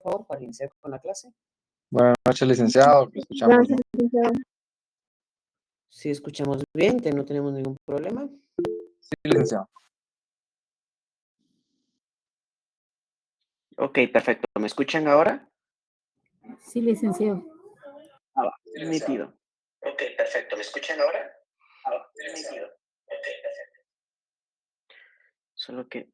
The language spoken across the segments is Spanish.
favor, para iniciar con la clase. Buenas noches, licenciado. Lo escuchamos, ¿no? Si escuchamos bien, que no tenemos ningún problema. Sí, licenciado. Ok, perfecto. ¿Me escuchan ahora? Sí, licenciado. Va, nítido. Ok, perfecto. ¿Me escuchan ahora? Va, nítido. Ok, perfecto. Solo que...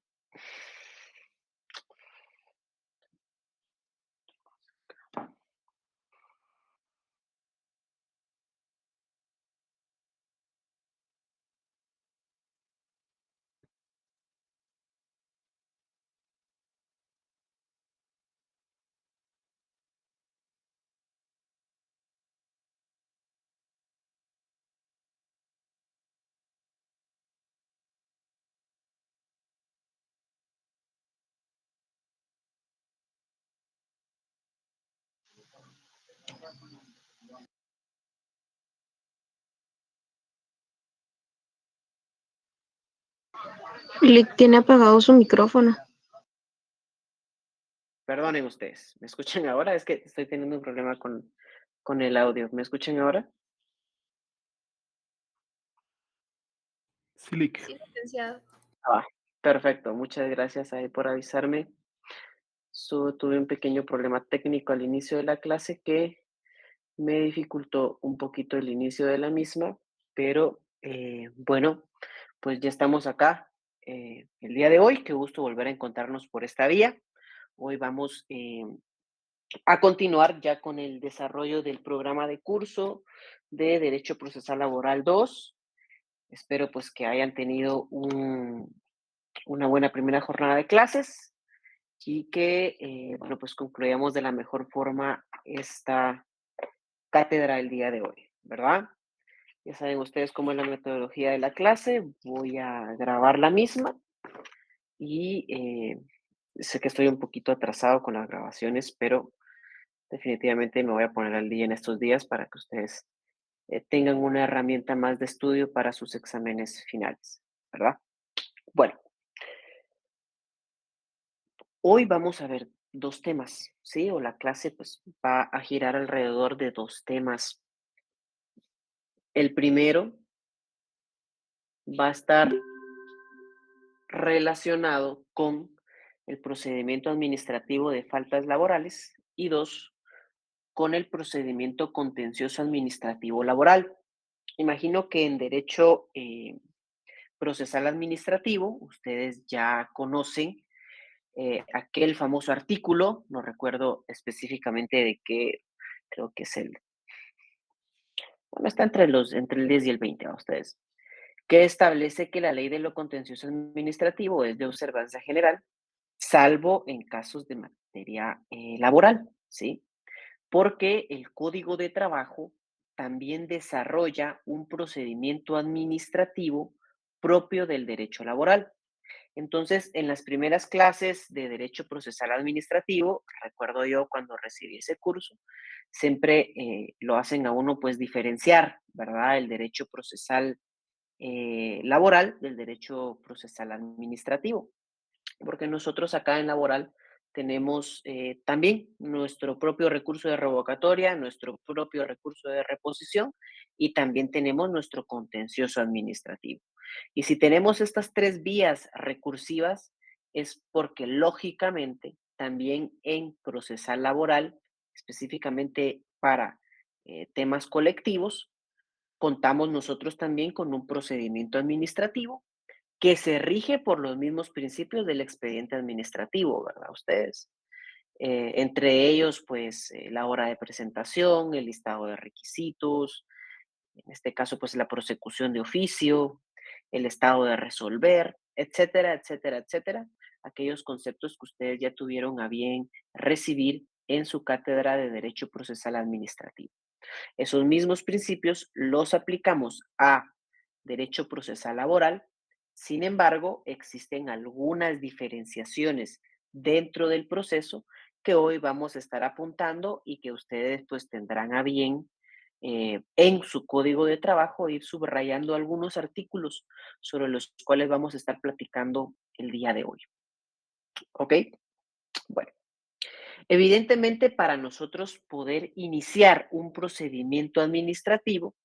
Lick tiene apagado su micrófono. Perdonen ustedes. ¿Me escuchan ahora? Es que estoy teniendo un problema con el audio. ¿Me escuchan ahora? Sí, Lick. Sí, licenciado. Ah, perfecto. Muchas gracias ahí por avisarme. Tuve un pequeño problema técnico al inicio de la clase que me dificultó un poquito el inicio de la misma, pero bueno, pues ya estamos acá el día de hoy. Qué gusto volver a encontrarnos por esta vía. Hoy vamos a continuar ya con el desarrollo del programa de curso de Derecho Procesal Laboral 2. Espero pues que hayan tenido una buena primera jornada de clases y que, bueno, pues concluyamos de la mejor forma esta cátedra el día de hoy, ¿verdad? Ya saben ustedes cómo es la metodología de la clase. Voy a grabar la misma y sé que estoy un poquito atrasado con las grabaciones, pero definitivamente me voy a poner al día en estos días para que ustedes tengan una herramienta más de estudio para sus exámenes finales, ¿verdad? Bueno, hoy vamos a ver dos temas, ¿sí? O la clase pues va a girar alrededor de dos temas. El primero va a estar relacionado con el procedimiento administrativo de faltas laborales y dos, con el procedimiento contencioso administrativo laboral. Imagino que en derecho procesal administrativo ustedes ya conocen aquel famoso artículo, no recuerdo específicamente de qué, creo que es bueno, está entre el 10 y el 20 a ustedes, que establece que la ley de lo contencioso administrativo es de observancia general, salvo en casos de materia laboral, ¿sí? Porque el Código de Trabajo también desarrolla un procedimiento administrativo propio del derecho laboral. Entonces, en las primeras clases de Derecho Procesal Administrativo, recuerdo yo cuando recibí ese curso, siempre lo hacen a uno pues diferenciar, ¿verdad? El derecho procesal laboral del derecho procesal administrativo, porque nosotros acá en laboral tenemos también nuestro propio recurso de revocatoria, nuestro propio recurso de reposición y también tenemos nuestro contencioso administrativo. Y si tenemos estas tres vías recursivas, es porque lógicamente también en procesal laboral, específicamente para temas colectivos, contamos nosotros también con un procedimiento administrativo que se rige por los mismos principios del expediente administrativo, ¿verdad? Ustedes. Entre ellos, pues, la hora de presentación, el listado de requisitos, en este caso, pues, la prosecución de oficio, el estado de resolver, etcétera, etcétera, etcétera. Aquellos conceptos que ustedes ya tuvieron a bien recibir en su cátedra de Derecho Procesal Administrativo. Esos mismos principios los aplicamos a Derecho Procesal Laboral. Sin embargo, existen algunas diferenciaciones dentro del proceso que hoy vamos a estar apuntando y que ustedes pues tendrán a bien en su código de trabajo ir subrayando algunos artículos sobre los cuales vamos a estar platicando el día de hoy. ¿Ok? Bueno, Evidentemente, para nosotros poder iniciar un procedimiento administrativo,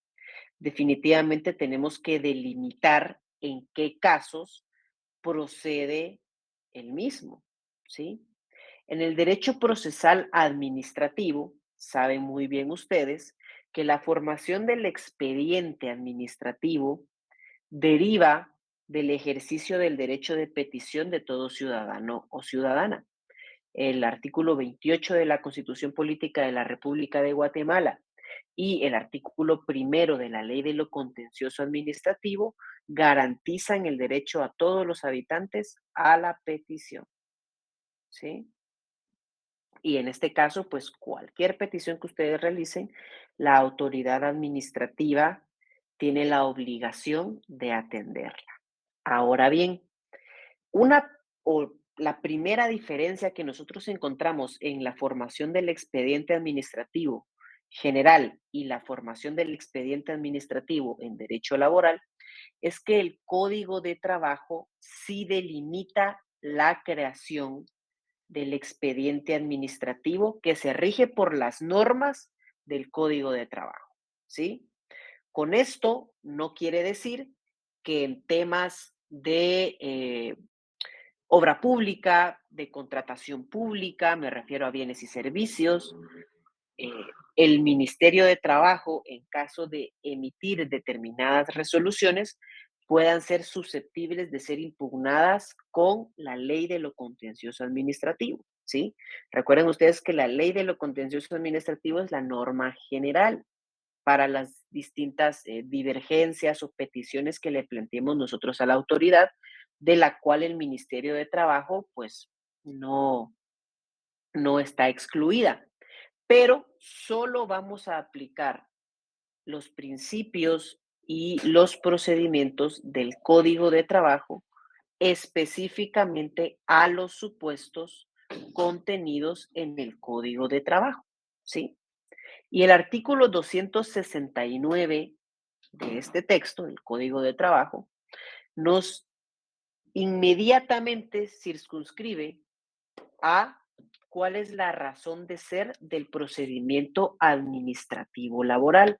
definitivamente tenemos que delimitar en qué casos procede el mismo, ¿sí? En el derecho procesal administrativo, saben muy bien ustedes que la formación del expediente administrativo deriva del ejercicio del derecho de petición de todo ciudadano o ciudadana. El artículo 28 de la Constitución Política de la República de Guatemala y el artículo primero de la Ley de lo Contencioso Administrativo garantizan el derecho a todos los habitantes a la petición, ¿sí? Y en este caso, pues cualquier petición que ustedes realicen, la autoridad administrativa tiene la obligación de atenderla. Ahora bien, una o la primera diferencia que nosotros encontramos en la formación del expediente administrativo general y la formación del expediente administrativo en derecho laboral es que el Código de Trabajo sí delimita la creación del expediente administrativo que se rige por las normas del Código de Trabajo, ¿sí? Con esto no quiere decir que en temas de obra pública, de contratación pública, me refiero a bienes y servicios, eh, el Ministerio de Trabajo, en caso de emitir determinadas resoluciones, puedan ser susceptibles de ser impugnadas con la ley de lo contencioso administrativo, ¿sí? Recuerden ustedes que la ley de lo contencioso administrativo es la norma general para las distintas divergencias o peticiones que le planteemos nosotros a la autoridad, de la cual el Ministerio de Trabajo, pues, no, no está excluida. Pero solo vamos a aplicar los principios y los procedimientos del Código de Trabajo específicamente a los supuestos contenidos en el Código de Trabajo, ¿sí? Y el artículo 269 de este texto, del Código de Trabajo, nos inmediatamente circunscribe a cuál es la razón de ser del procedimiento administrativo laboral.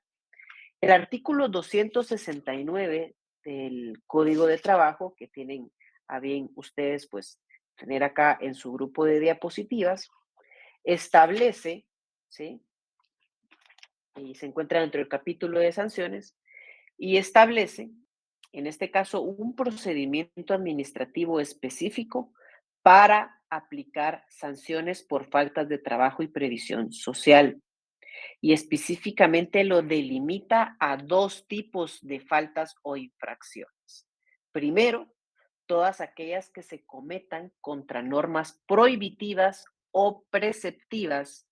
El artículo 269 del Código de Trabajo, que tienen a bien ustedes, pues, tener acá en su grupo de diapositivas, establece, ¿sí? Y se encuentra dentro del capítulo de sanciones, y establece, en este caso, un procedimiento administrativo específico para aplicar sanciones por faltas de trabajo y previsión social. Y específicamente lo delimita a dos tipos de faltas o infracciones. Primero, todas aquellas que se cometan contra normas prohibitivas o preceptivas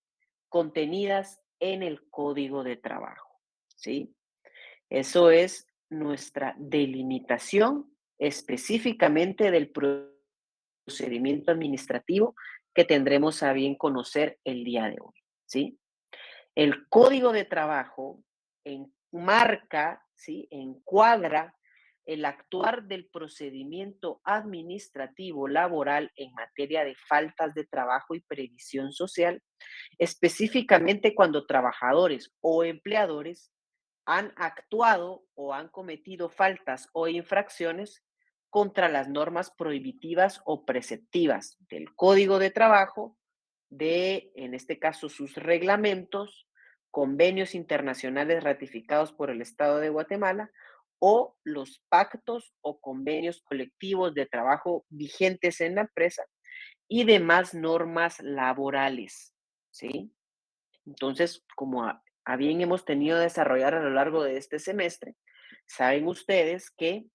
contenidas en el Código de Trabajo, ¿sí? Eso es nuestra delimitación específicamente del procedimiento administrativo que tendremos a bien conocer el día de hoy, ¿sí? El Código de Trabajo enmarca, ¿sí? Encuadra el actuar del procedimiento administrativo laboral en materia de faltas de trabajo y previsión social, específicamente cuando trabajadores o empleadores han actuado o han cometido faltas o infracciones contra las normas prohibitivas o preceptivas del Código de Trabajo, de, en este caso, sus reglamentos, convenios internacionales ratificados por el Estado de Guatemala o los pactos o convenios colectivos de trabajo vigentes en la empresa y demás normas laborales, ¿sí? Entonces, como a bien hemos tenido que desarrollar a lo largo de este semestre, saben ustedes que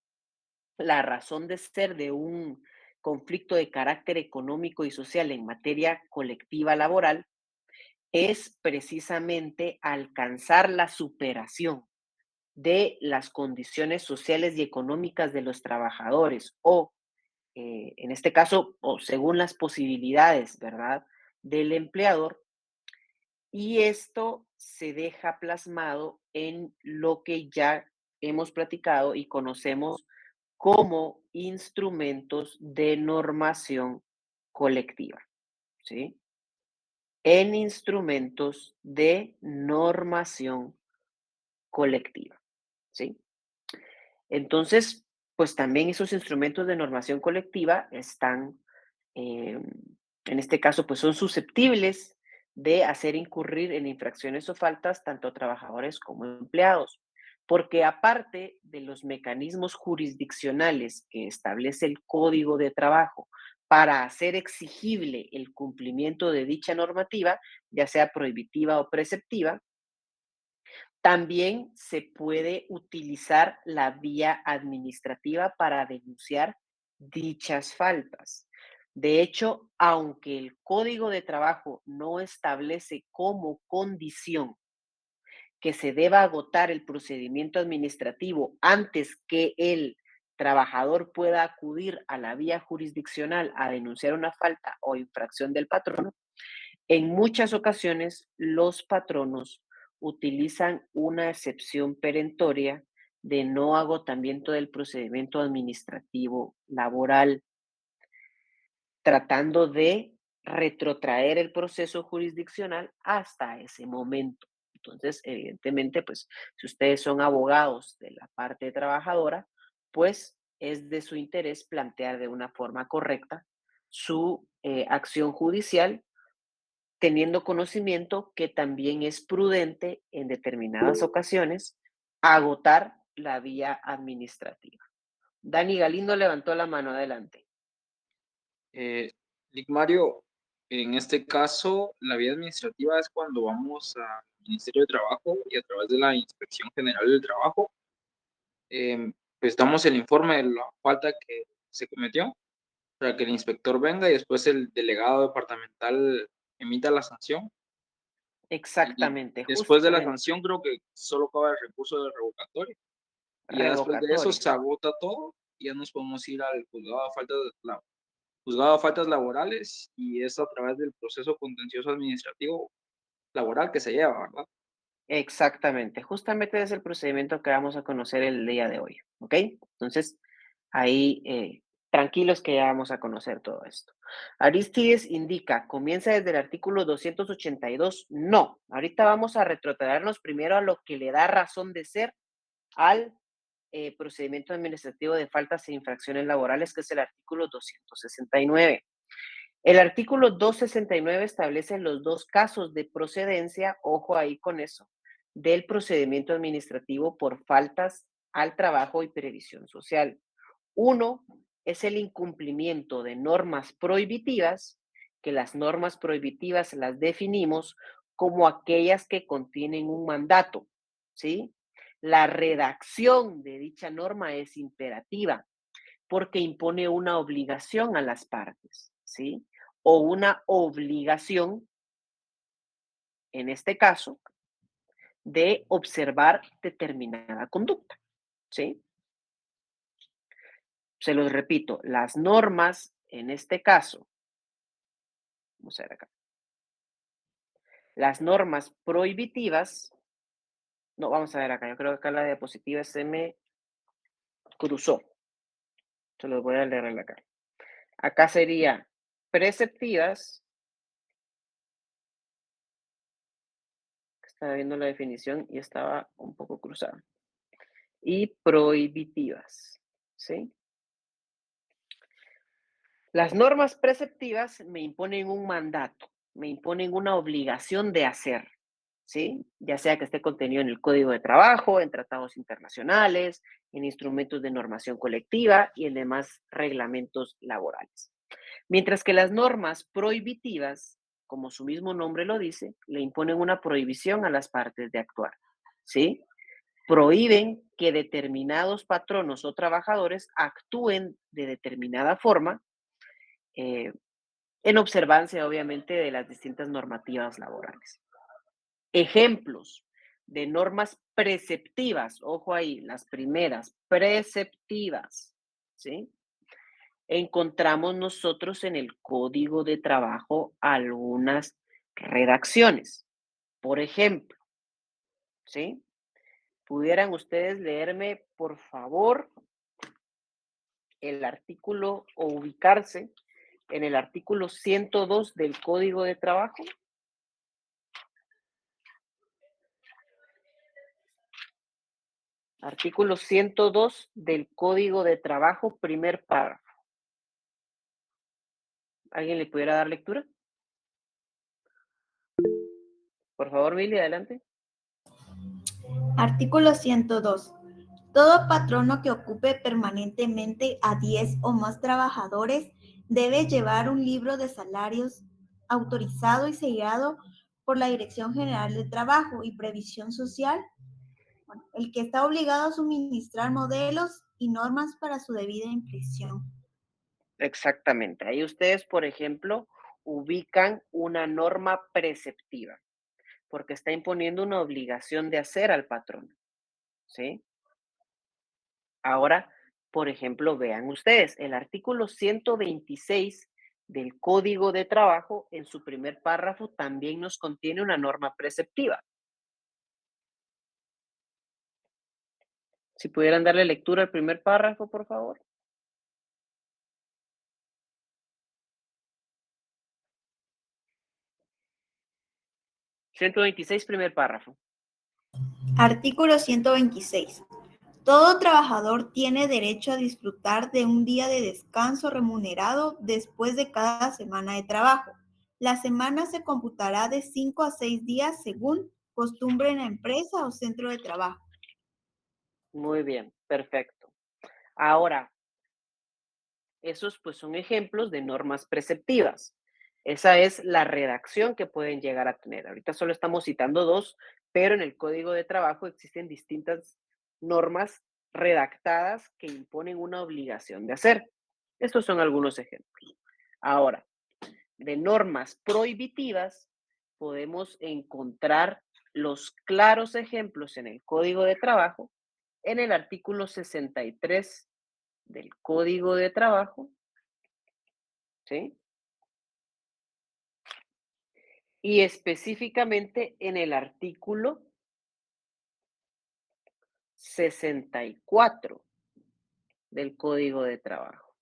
la razón de ser de un conflicto de carácter económico y social en materia colectiva laboral es precisamente alcanzar la superación de las condiciones sociales y económicas de los trabajadores o, en este caso, o según las posibilidades, ¿verdad?, del empleador. Y esto se deja plasmado en lo que ya hemos platicado y conocemos como instrumentos de normación colectiva, ¿sí? en instrumentos de normación colectiva, ¿sí? Entonces, pues también esos instrumentos de normación colectiva están, en este caso, pues son susceptibles de hacer incurrir en infracciones o faltas tanto a trabajadores como empleados, porque aparte de los mecanismos jurisdiccionales que establece el Código de Trabajo para hacer exigible el cumplimiento de dicha normativa, ya sea prohibitiva o preceptiva, también se puede utilizar la vía administrativa para denunciar dichas faltas. De hecho, aunque el Código de Trabajo no establece como condición que se deba agotar el procedimiento administrativo antes que el trabajador pueda acudir a la vía jurisdiccional a denunciar una falta o infracción del patrono, en muchas ocasiones, los patronos utilizan una excepción perentoria de no agotamiento del procedimiento administrativo laboral, tratando de retrotraer el proceso jurisdiccional hasta ese momento. Entonces, evidentemente, pues, si ustedes son abogados de la parte trabajadora, pues es de su interés plantear de una forma correcta su acción judicial teniendo conocimiento que también es prudente en determinadas ocasiones agotar la vía administrativa. Dani Galindo levantó la mano, adelante. Lic Mario, en este caso, la vía administrativa es cuando vamos al Ministerio de Trabajo y a través de la Inspección General del Trabajo, pues damos el informe de la falta que se cometió para que el inspector venga y después el delegado departamental emita la sanción. Y Exactamente, después de la justamente, sanción creo que solo cabe el recurso de revocatorio. Y ya después de eso revocatoria. se agota todo y ya nos podemos ir al juzgado de faltas laborales y es a través del proceso contencioso administrativo laboral que se lleva, ¿verdad? Exactamente, justamente es el procedimiento que vamos a conocer el día de hoy, ¿ok? Entonces, ahí tranquilos que ya vamos a conocer todo esto. Aristides indica, comienza desde el artículo 282. No, ahorita vamos a retrotraernos primero a lo que le da razón de ser al procedimiento administrativo de faltas e infracciones laborales, que es el artículo 269. El artículo 269 establece los dos casos de procedencia, ojo ahí con eso, del procedimiento administrativo por faltas al trabajo y previsión social. Uno es el incumplimiento de normas prohibitivas, que las normas prohibitivas las definimos como aquellas que contienen un mandato, ¿sí? La redacción de dicha norma es imperativa porque impone una obligación a las partes, ¿sí? O una obligación, en este caso, de observar determinada conducta, ¿sí? Se los repito, las normas, en este caso, vamos a ver acá, las normas prohibitivas, no, vamos a ver acá, yo creo que acá la diapositiva se me cruzó, se los voy a leer acá. Acá sería preceptivas, estaba viendo la definición y estaba un poco cruzada, y prohibitivas, ¿sí? Las normas preceptivas me imponen un mandato, me imponen una obligación de hacer, ¿sí? Ya sea que esté contenido en el Código de Trabajo, en tratados internacionales, en instrumentos de normación colectiva y en demás reglamentos laborales. Mientras que las normas prohibitivas, como su mismo nombre lo dice, le imponen una prohibición a las partes de actuar, ¿sí? Prohíben que determinados patronos o trabajadores actúen de determinada forma eh, en observancia, obviamente, de las distintas normativas laborales. Ejemplos de normas preceptivas, ojo ahí, las primeras, preceptivas, ¿sí? Encontramos nosotros en el Código de Trabajo algunas redacciones. Por ejemplo, ¿sí? ¿Pudieran ustedes leerme, por favor, el artículo o ubicarse en el artículo 102 del Código de Trabajo? Artículo 102 del Código de Trabajo, primer párrafo. ¿Alguien le pudiera dar lectura? Por favor, Mili, adelante. Artículo 102. Todo patrono que ocupe permanentemente a 10 o más trabajadores debe llevar un libro de salarios autorizado y sellado por la Dirección General de Trabajo y Previsión Social, el que está obligado a suministrar modelos y normas para su debida impresión. Exactamente. Ahí ustedes, por ejemplo, ubican una norma preceptiva, porque está imponiendo una obligación de hacer al patrón, ¿sí? Ahora, por ejemplo, vean ustedes, el artículo 126 del Código de Trabajo, en su primer párrafo, también nos contiene una norma preceptiva. Si pudieran darle lectura al primer párrafo, por favor. (126) primer párrafo. Artículo 126. Todo trabajador tiene derecho a disfrutar de un día de descanso remunerado después de cada semana de trabajo. La semana se computará de 5 a 6 días según costumbre en la empresa o centro de trabajo. Muy bien, perfecto. Ahora, esos pues son ejemplos de normas preceptivas. Esa es la redacción que pueden llegar a tener. Ahorita solo estamos citando dos, pero en el Código de Trabajo existen distintas normas redactadas que imponen una obligación de hacer. Estos son algunos ejemplos. Ahora, de normas prohibitivas podemos encontrar los claros ejemplos en el Código de Trabajo, en el artículo 63 del Código de Trabajo, ¿sí? Y específicamente en el artículo 64 del Código de Trabajo.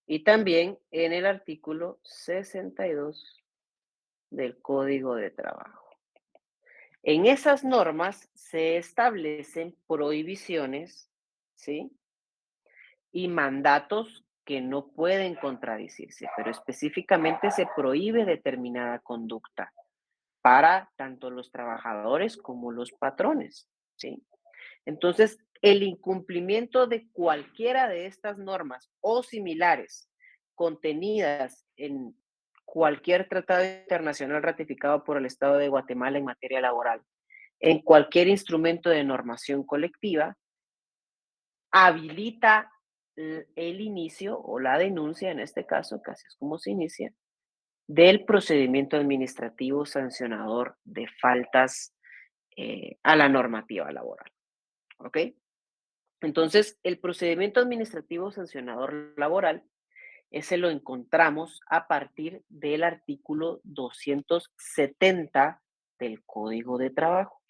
Y también en el artículo 62 del Código de Trabajo. En esas normas se establecen prohibiciones, ¿sí? Y mandatos que no pueden contradecirse, pero específicamente se prohíbe determinada conducta para tanto los trabajadores como los patrones, ¿sí? Entonces, el incumplimiento de cualquiera de estas normas o similares contenidas en cualquier tratado internacional ratificado por el Estado de Guatemala en materia laboral, en cualquier instrumento de normación colectiva, habilita el inicio o la denuncia, en este caso, que así es como se inicia, del procedimiento administrativo sancionador de faltas a la normativa laboral. ¿Ok? Entonces, el procedimiento administrativo sancionador laboral, ese lo encontramos a partir del artículo 270 del Código de Trabajo.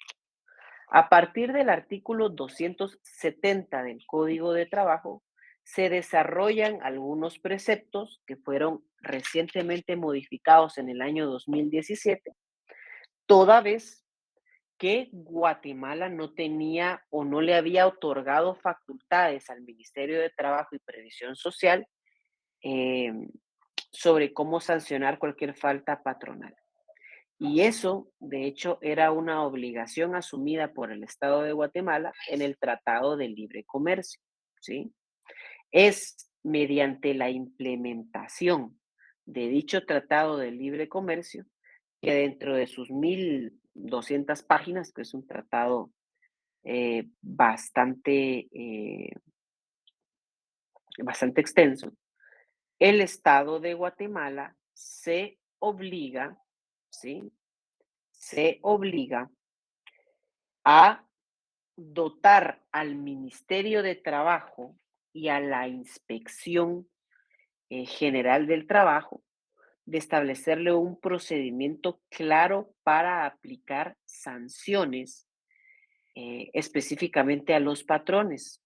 A partir del artículo 270 del Código de Trabajo, se desarrollan algunos preceptos que fueron recientemente modificados en el año 2017, toda vez que Guatemala no tenía o no le había otorgado facultades al Ministerio de Trabajo y Previsión Social eh, sobre cómo sancionar cualquier falta patronal. Y eso, de hecho, era una obligación asumida por el Estado de Guatemala en el Tratado de Libre Comercio, ¿sí? Es mediante la implementación de dicho Tratado de Libre Comercio que dentro de sus 1.200 páginas, que es un tratado bastante extenso, el Estado de Guatemala se obliga, ¿sí? Se obliga a dotar al Ministerio de Trabajo y a la Inspección General del Trabajo de establecerle un procedimiento claro para aplicar sanciones específicamente a los patrones,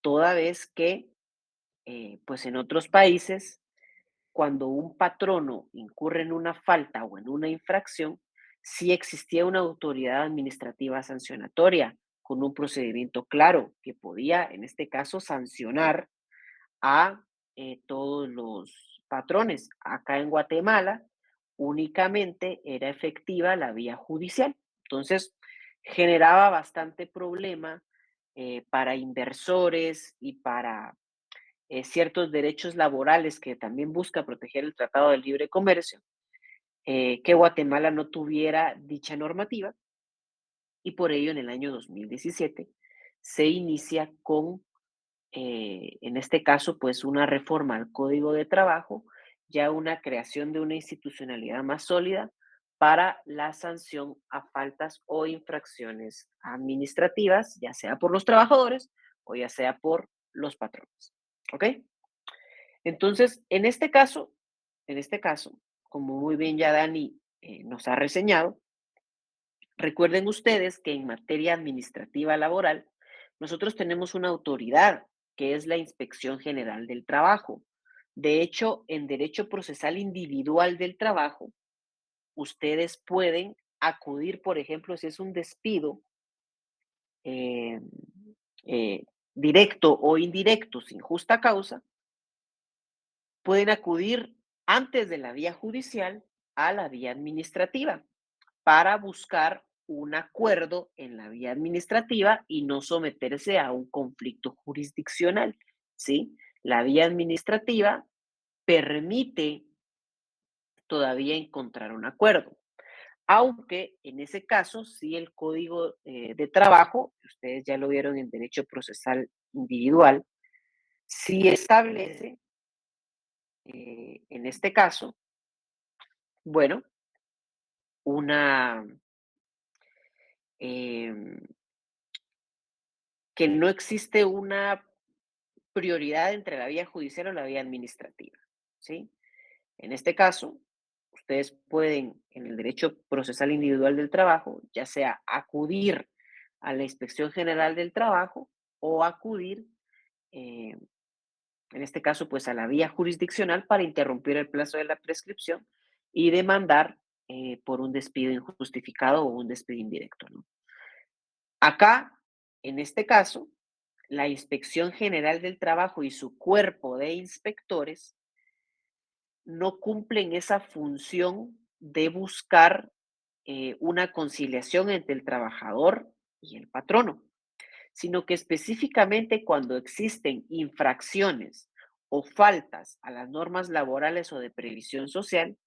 toda vez que, pues en otros países, cuando un patrono incurre en una falta o en una infracción, sí existía una autoridad administrativa sancionatoria con un procedimiento claro que podía, en este caso, sancionar a todos los patrones. Acá en Guatemala únicamente era efectiva la vía judicial. Entonces, generaba bastante problema para inversores y para ciertos derechos laborales que también busca proteger el Tratado de Libre Comercio, que Guatemala no tuviera dicha normativa y por ello en el año 2017 se inicia con en este caso, pues una reforma al Código de Trabajo, ya una creación de una institucionalidad más sólida para la sanción a faltas o infracciones administrativas, ya sea por los trabajadores o ya sea por los patrones. ¿Ok? Entonces, en este caso, como muy bien ya Dani nos ha reseñado, recuerden ustedes que en materia administrativa laboral, nosotros tenemos una autoridad que es la Inspección General del Trabajo. De hecho, en derecho procesal individual del trabajo, ustedes pueden acudir, por ejemplo, si es un despido eh, eh, directo o indirecto sin justa causa, pueden acudir antes de la vía judicial a la vía administrativa para buscar un acuerdo en la vía administrativa y no someterse a un conflicto jurisdiccional, ¿sí? La vía administrativa permite todavía encontrar un acuerdo, aunque en ese caso, sí el Código de Trabajo, que ustedes ya lo vieron en Derecho Procesal Individual, sí establece, en este caso, bueno, una, em, que no existe una prioridad entre la vía judicial o la vía administrativa, ¿sí? En este caso, ustedes pueden, en el derecho procesal individual del trabajo, ya sea acudir a la Inspección General del Trabajo o acudir, eh, en este caso, pues a la vía jurisdiccional para interrumpir el plazo de la prescripción y demandar por un despido injustificado o un despido indirecto, ¿no? Acá, en este caso, la Inspección General del Trabajo y su cuerpo de inspectores no cumplen esa función de buscar una conciliación entre el trabajador y el patrono, sino que específicamente cuando existen infracciones o faltas a las normas laborales o de previsión social,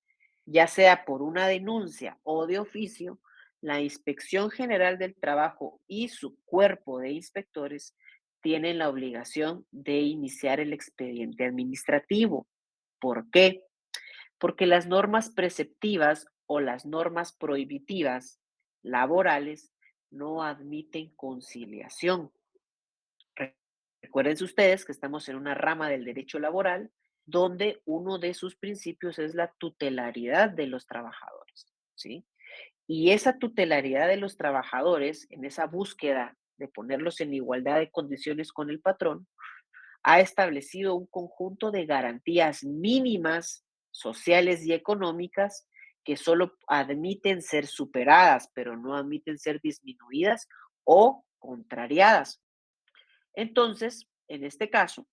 ya sea por una denuncia o de oficio, la Inspección General del Trabajo y su cuerpo de inspectores tienen la obligación de iniciar el expediente administrativo. ¿Por qué? Porque las normas preceptivas o las normas prohibitivas laborales no admiten conciliación. Recuerden ustedes que estamos en una rama del derecho laboral donde uno de sus principios es la tutelaridad de los trabajadores, ¿sí? Y esa tutelaridad de los trabajadores, en esa búsqueda de ponerlos en igualdad de condiciones con el patrón, ha establecido un conjunto de garantías mínimas sociales y económicas que solo admiten ser superadas, pero no admiten ser disminuidas o contrariadas. Entonces, en este caso,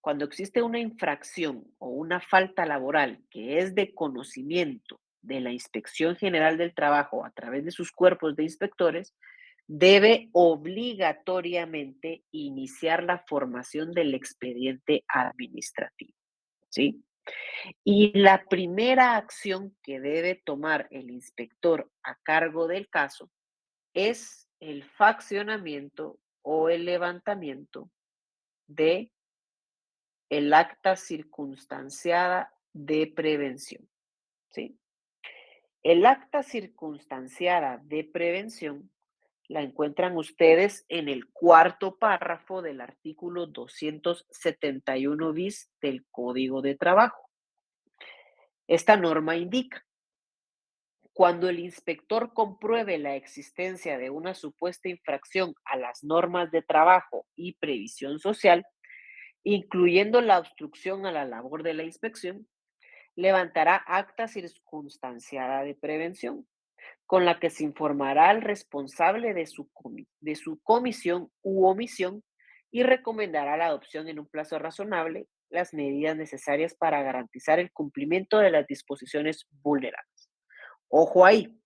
cuando existe una infracción o una falta laboral que es de conocimiento de la Inspección General del Trabajo a través de sus cuerpos de inspectores, debe obligatoriamente iniciar la formación del expediente administrativo, ¿sí? Y la primera acción que debe tomar el inspector a cargo del caso es el faccionamiento o el levantamiento de el acta circunstanciada de prevención, ¿sí? El acta circunstanciada de prevención la encuentran ustedes en el cuarto párrafo del artículo 271 bis del Código de Trabajo. Esta norma indica, cuando el inspector compruebe la existencia de una supuesta infracción a las normas de trabajo y previsión social, incluyendo la obstrucción a la labor de la inspección, levantará acta circunstanciada de prevención, con la que se informará al responsable de su comisión u omisión y recomendará la adopción en un plazo razonable las medidas necesarias para garantizar el cumplimiento de las disposiciones vulneradas. Ojo ahí,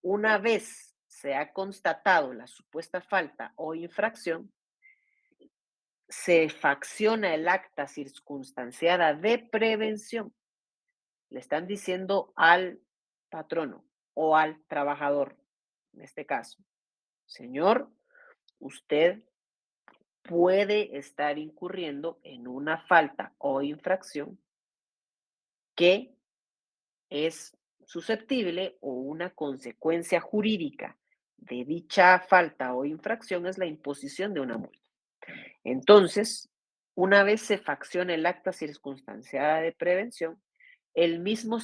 una vez se ha constatado la supuesta falta o infracción, se facciona el acta circunstanciada de prevención. Le están diciendo al patrono o al trabajador, en este caso, señor, usted puede estar incurriendo en una falta o infracción que es susceptible o una consecuencia jurídica de dicha falta o infracción es la imposición de una multa. Entonces, una vez se facciona el acta circunstanciada de prevención, el mismo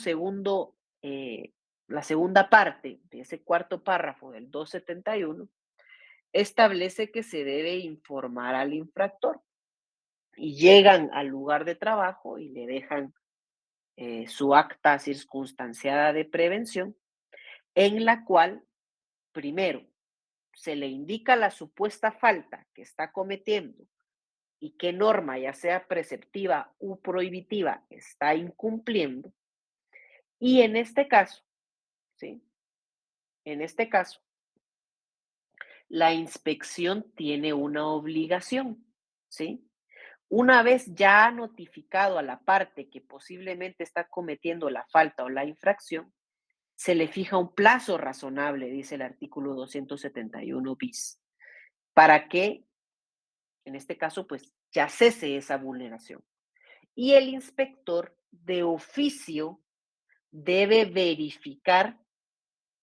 la segunda parte de ese cuarto párrafo del 271 establece que se debe informar al infractor y llegan al lugar de trabajo y le dejan su acta circunstanciada de prevención, en la cual, primero, se le indica la supuesta falta que está cometiendo y qué norma, ya sea preceptiva u prohibitiva, está incumpliendo. Y en este caso, ¿sí? En este caso, la inspección tiene una obligación, ¿sí? Una vez ya ha notificado a la parte que posiblemente está cometiendo la falta o la infracción, se le fija un plazo razonable, dice el artículo 271 bis, para que, en este caso, pues ya cese esa vulneración. Y el inspector de oficio debe verificar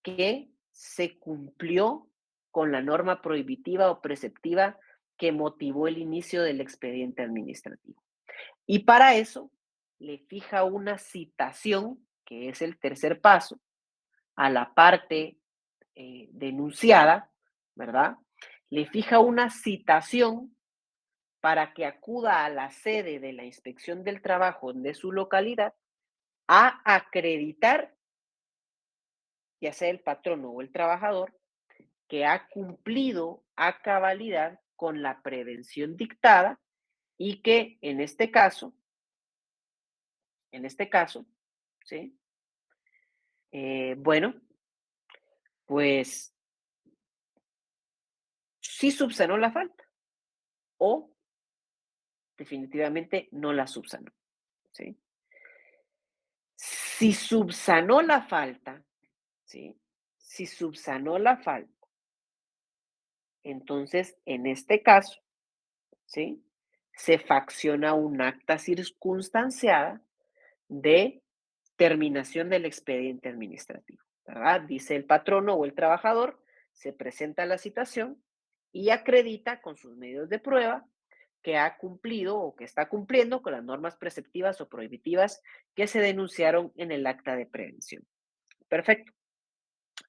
que se cumplió con la norma prohibitiva o preceptiva que motivó el inicio del expediente administrativo. Y para eso le fija una citación, que es el tercer paso, a la parte denunciada, ¿verdad? Le fija una citación para que acuda a la sede de la inspección del trabajo de su localidad a acreditar, ya sea el patrono o el trabajador, que ha cumplido a cabalidad con la prevención dictada y que en este caso, ¿sí? Bueno, pues sí subsanó la falta o definitivamente no la subsanó, ¿sí? Si subsanó la falta, ¿sí? Si subsanó la falta, entonces en este caso, ¿sí? Se facciona un acta circunstanciada de terminación del expediente administrativo, ¿verdad? Dice el patrono o el trabajador, se presenta la citación y acredita con sus medios de prueba que ha cumplido o que está cumpliendo con las normas preceptivas o prohibitivas que se denunciaron en el acta de prevención. Perfecto.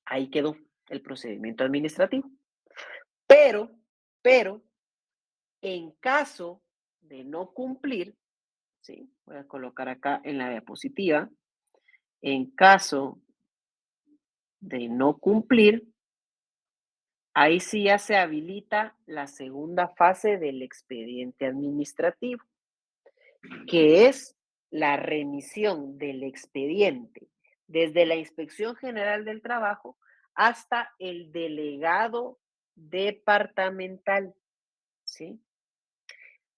Ahí quedó el procedimiento administrativo. Pero, en caso de no cumplir, ¿sí? Voy a colocar acá en la diapositiva, en caso de no cumplir, ahí sí ya se habilita la segunda fase del expediente administrativo, que es la remisión del expediente desde la Inspección General del Trabajo hasta el delegado departamental, ¿sí?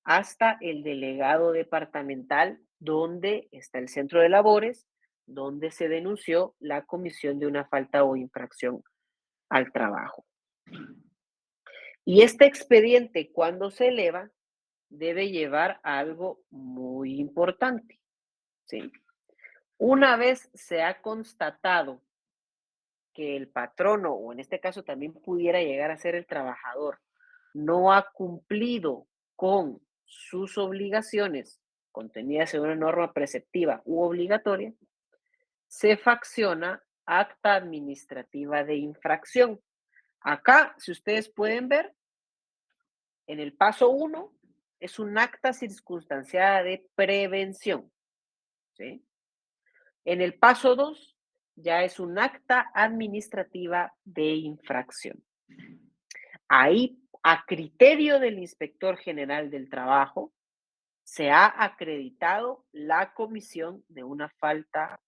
Hasta el delegado departamental donde está el centro de labores, donde se denunció la comisión de una falta o infracción al trabajo. Y este expediente, cuando se eleva, debe llevar a algo muy importante, ¿sí? Una vez se ha constatado que el patrono, o en este caso también pudiera llegar a ser el trabajador, no ha cumplido con sus obligaciones contenidas en una norma preceptiva u obligatoria, se facciona acta administrativa de infracción. Acá, si ustedes pueden ver, en el paso 1 es un acta circunstanciada de prevención, ¿sí? En el paso 2 ya es un acta administrativa de infracción. Ahí, a criterio del inspector general del trabajo, se ha acreditado la comisión de una falta,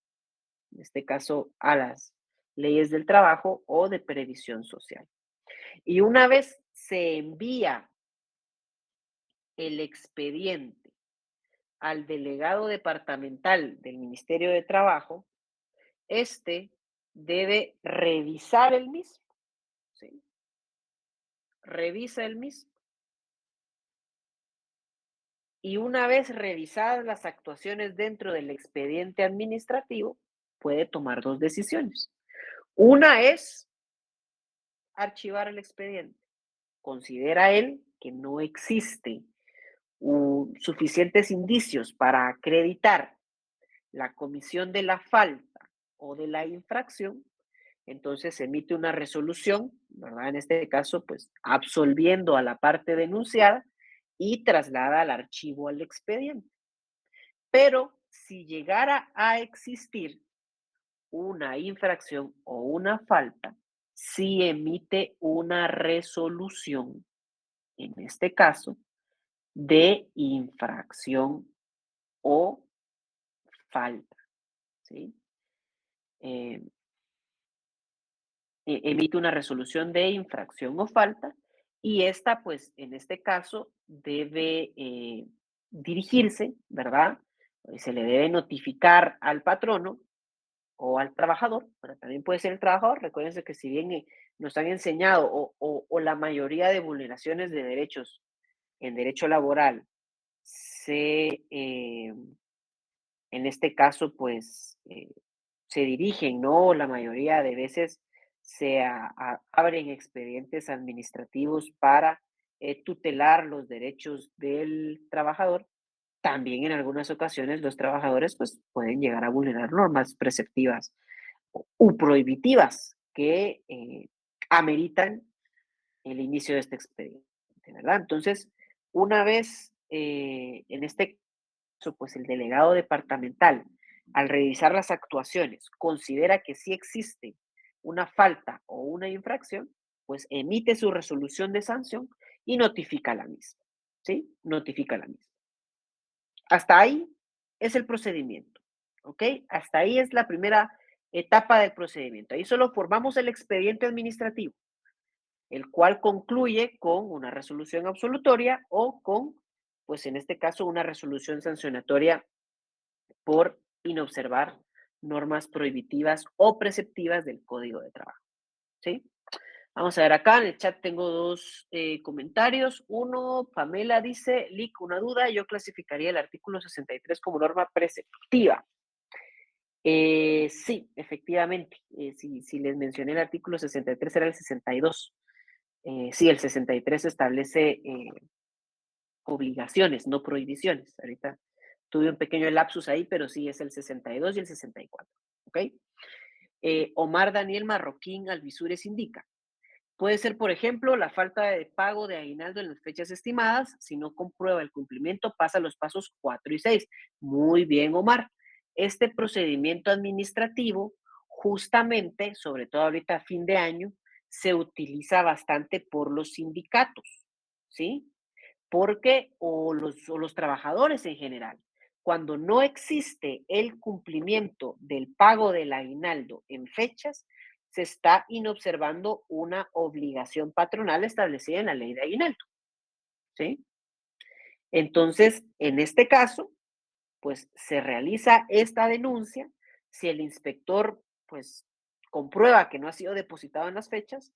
en este caso a las leyes del trabajo o de previsión social. Y una vez se envía el expediente al delegado departamental del Ministerio de Trabajo, este debe revisar el mismo, ¿sí? Revisa el mismo. Y una vez revisadas las actuaciones dentro del expediente administrativo, puede tomar dos decisiones. Una es archivar el expediente. Considera él que no existe suficientes indicios para acreditar la comisión de la falta o de la infracción, entonces emite una resolución, ¿verdad? En este caso, pues absolviendo a la parte denunciada y traslada al archivo al expediente. Pero si llegara a existir una infracción o una falta, sí emite una resolución, en este caso, de infracción o falta, ¿sí? Eh, emite una resolución de infracción o falta y esta, pues, en este caso, debe dirigirse, ¿verdad? Se le debe notificar al patrono o al trabajador, pero también puede ser el trabajador. Recuérdense que si bien nos han enseñado o la mayoría de vulneraciones de derechos en derecho laboral en este caso, pues, se dirigen, ¿no? La mayoría de veces se abren expedientes administrativos para tutelar los derechos del trabajador. También en algunas ocasiones los trabajadores pues, pueden llegar a vulnerar normas preceptivas u prohibitivas que ameritan el inicio de este expediente, ¿verdad? Entonces, una vez en este caso, pues el delegado departamental, al revisar las actuaciones, considera que sí existe una falta o una infracción, pues emite su resolución de sanción y notifica la misma, ¿sí? Notifica la misma. Hasta ahí es el procedimiento, ¿ok? Hasta ahí es la primera etapa del procedimiento. Ahí solo formamos el expediente administrativo, el cual concluye con una resolución absolutoria o con, pues en este caso, una resolución sancionatoria por inobservar normas prohibitivas o preceptivas del Código de Trabajo, ¿sí? Vamos a ver acá en el chat tengo dos comentarios. Uno, Pamela dice, Lic, una duda, yo clasificaría el artículo 63 como norma preceptiva. Sí, efectivamente. Si les mencioné el artículo 63 era el 62. Sí, el 63 establece obligaciones, no prohibiciones. Ahorita tuve un pequeño lapsus ahí, pero sí es el 62 y el 64. ¿Ok? Omar Daniel Marroquín Alvisures indica. Puede ser, por ejemplo, la falta de pago de aguinaldo en las fechas estimadas. Si no comprueba el cumplimiento, pasa a los pasos 4 y 6. Muy bien, Omar. Este procedimiento administrativo, justamente, sobre todo ahorita a fin de año, se utiliza bastante por los sindicatos, ¿sí? Porque, o los trabajadores en general, cuando no existe el cumplimiento del pago del aguinaldo en fechas, se está inobservando una obligación patronal establecida en la ley de aguinaldo, ¿sí? Entonces, en este caso, pues se realiza esta denuncia. Si el inspector, pues, comprueba que no ha sido depositado en las fechas,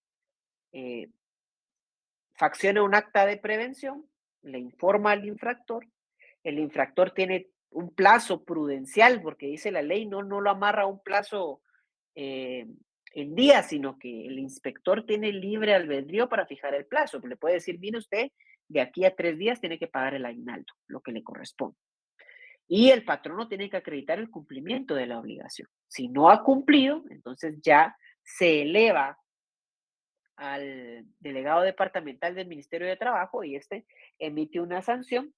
facciona un acta de prevención, le informa al infractor, el infractor tiene un plazo prudencial, porque dice la ley, no lo amarra a un plazo eh, en días, sino que el inspector tiene libre albedrío para fijar el plazo. Le puede decir, mire usted, de aquí a 3 días tiene que pagar el aguinaldo, lo que le corresponde. Y el patrono tiene que acreditar el cumplimiento de la obligación. Si no ha cumplido, entonces ya se eleva al delegado departamental del Ministerio de Trabajo y este emite una sanción.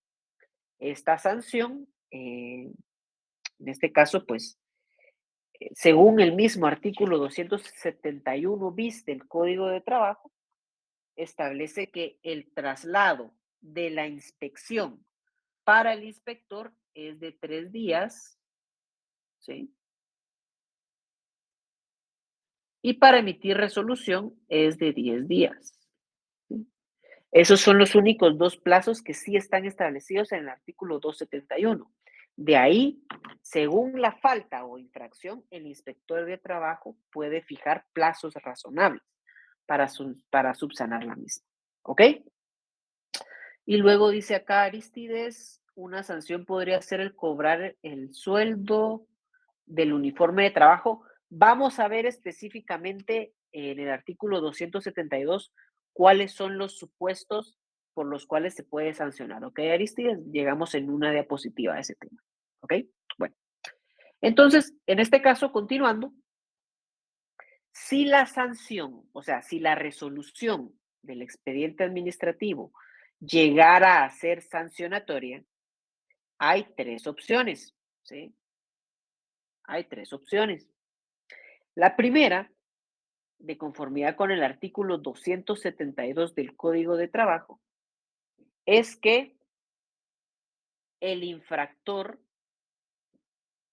Esta sanción, en este caso, pues, según el mismo artículo 271 bis del Código de Trabajo, establece que el traslado de la inspección para el inspector es de 3 días, ¿sí? Y para emitir resolución es de 10 días. ¿Sí? Esos son los únicos 2 plazos que sí están establecidos en el artículo 271. De ahí, según la falta o infracción, el inspector de trabajo puede fijar plazos razonables para subsanar la misma. ¿Ok? Y luego dice acá Aristides, una sanción podría ser el cobrar el sueldo del uniforme de trabajo. Vamos a ver específicamente en el artículo 272 cuáles son los supuestos por los cuales se puede sancionar. ¿Ok, Aristides? Llegamos en una diapositiva a ese tema. ¿Ok? Bueno. Entonces, en este caso, continuando, si la sanción, o sea, si la resolución del expediente administrativo llegara a ser sancionatoria, hay 3 opciones, ¿sí? Hay 3 opciones. La primera, de conformidad con el artículo 272 del Código de Trabajo, es que el infractor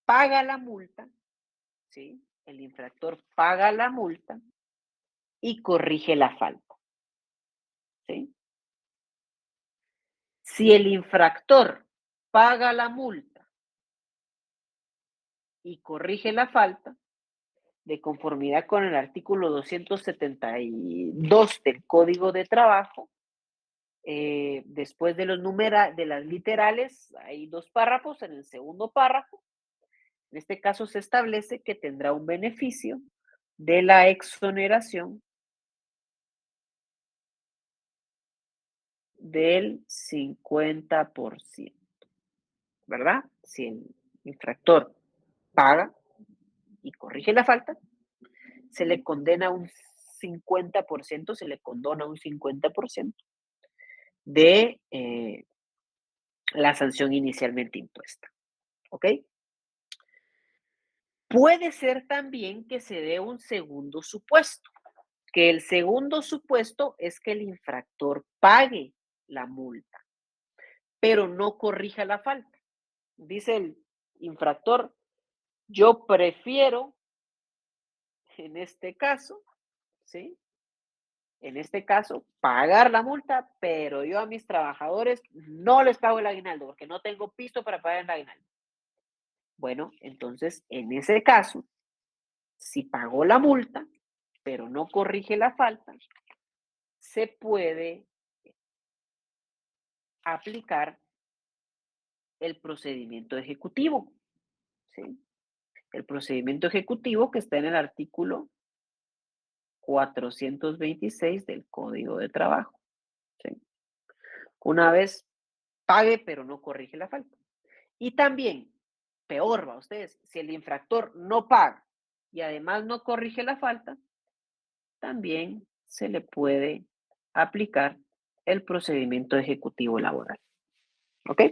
paga la multa, ¿sí? El infractor paga la multa y corrige la falta, ¿sí? Si el infractor paga la multa y corrige la falta, de conformidad con el artículo 272 del Código de Trabajo, después de de las literales, hay 2 párrafos. En el segundo párrafo, en este caso se establece que tendrá un beneficio de la exoneración del 50%, ¿verdad? Si el infractor paga y corrige la falta, se le condena un 50%, se le condona un 50% de la sanción inicialmente impuesta. ¿Ok? Puede ser también que se dé un segundo supuesto, que el segundo supuesto es que el infractor pague la multa, pero no corrija la falta. Dice el infractor, yo prefiero, en este caso, ¿sí? En este caso, pagar la multa, pero yo a mis trabajadores no les pago el aguinaldo porque no tengo pisto para pagar el aguinaldo. Bueno, entonces, en ese caso, si pagó la multa, pero no corrige la falta, se puede aplicar el procedimiento ejecutivo, ¿sí? El procedimiento ejecutivo que está en el artículo 426 del Código de Trabajo, ¿sí? Una vez pague, pero no corrige la falta. Y también, peor va ustedes, si el infractor no paga y además no corrige la falta, también se le puede aplicar el procedimiento ejecutivo laboral. ¿Ok?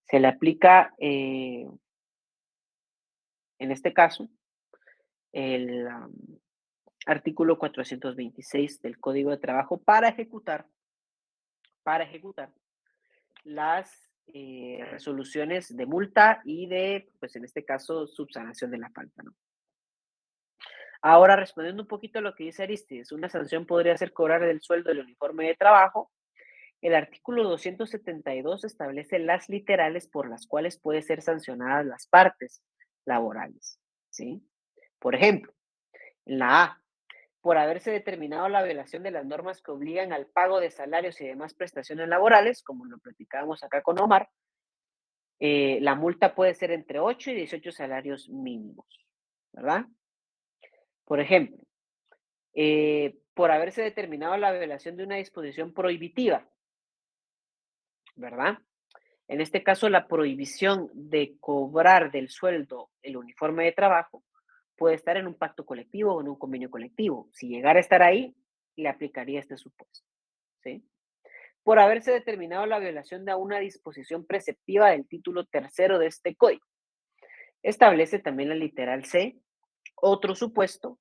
Se le aplica, en este caso, el artículo 426 del Código de Trabajo para ejecutar las resoluciones de multa y de, pues en este caso, subsanación de la falta, ¿no? Ahora, respondiendo un poquito a lo que dice Aristides, una sanción podría ser cobrar del sueldo del uniforme de trabajo. El artículo 272 establece las literales por las cuales pueden ser sancionadas las partes laborales, ¿sí? Por ejemplo, en la A, por haberse determinado la violación de las normas que obligan al pago de salarios y demás prestaciones laborales, como lo platicábamos acá con Omar, la multa puede ser entre 8 y 18 salarios mínimos, ¿verdad? Por ejemplo, por haberse determinado la violación de una disposición prohibitiva, ¿verdad? En este caso, la prohibición de cobrar del sueldo el uniforme de trabajo puede estar en un pacto colectivo o en un convenio colectivo. Si llegara a estar ahí, le aplicaría este supuesto, ¿sí? Por haberse determinado la violación de una disposición preceptiva del título tercero de este código. Establece también la literal C, otro supuesto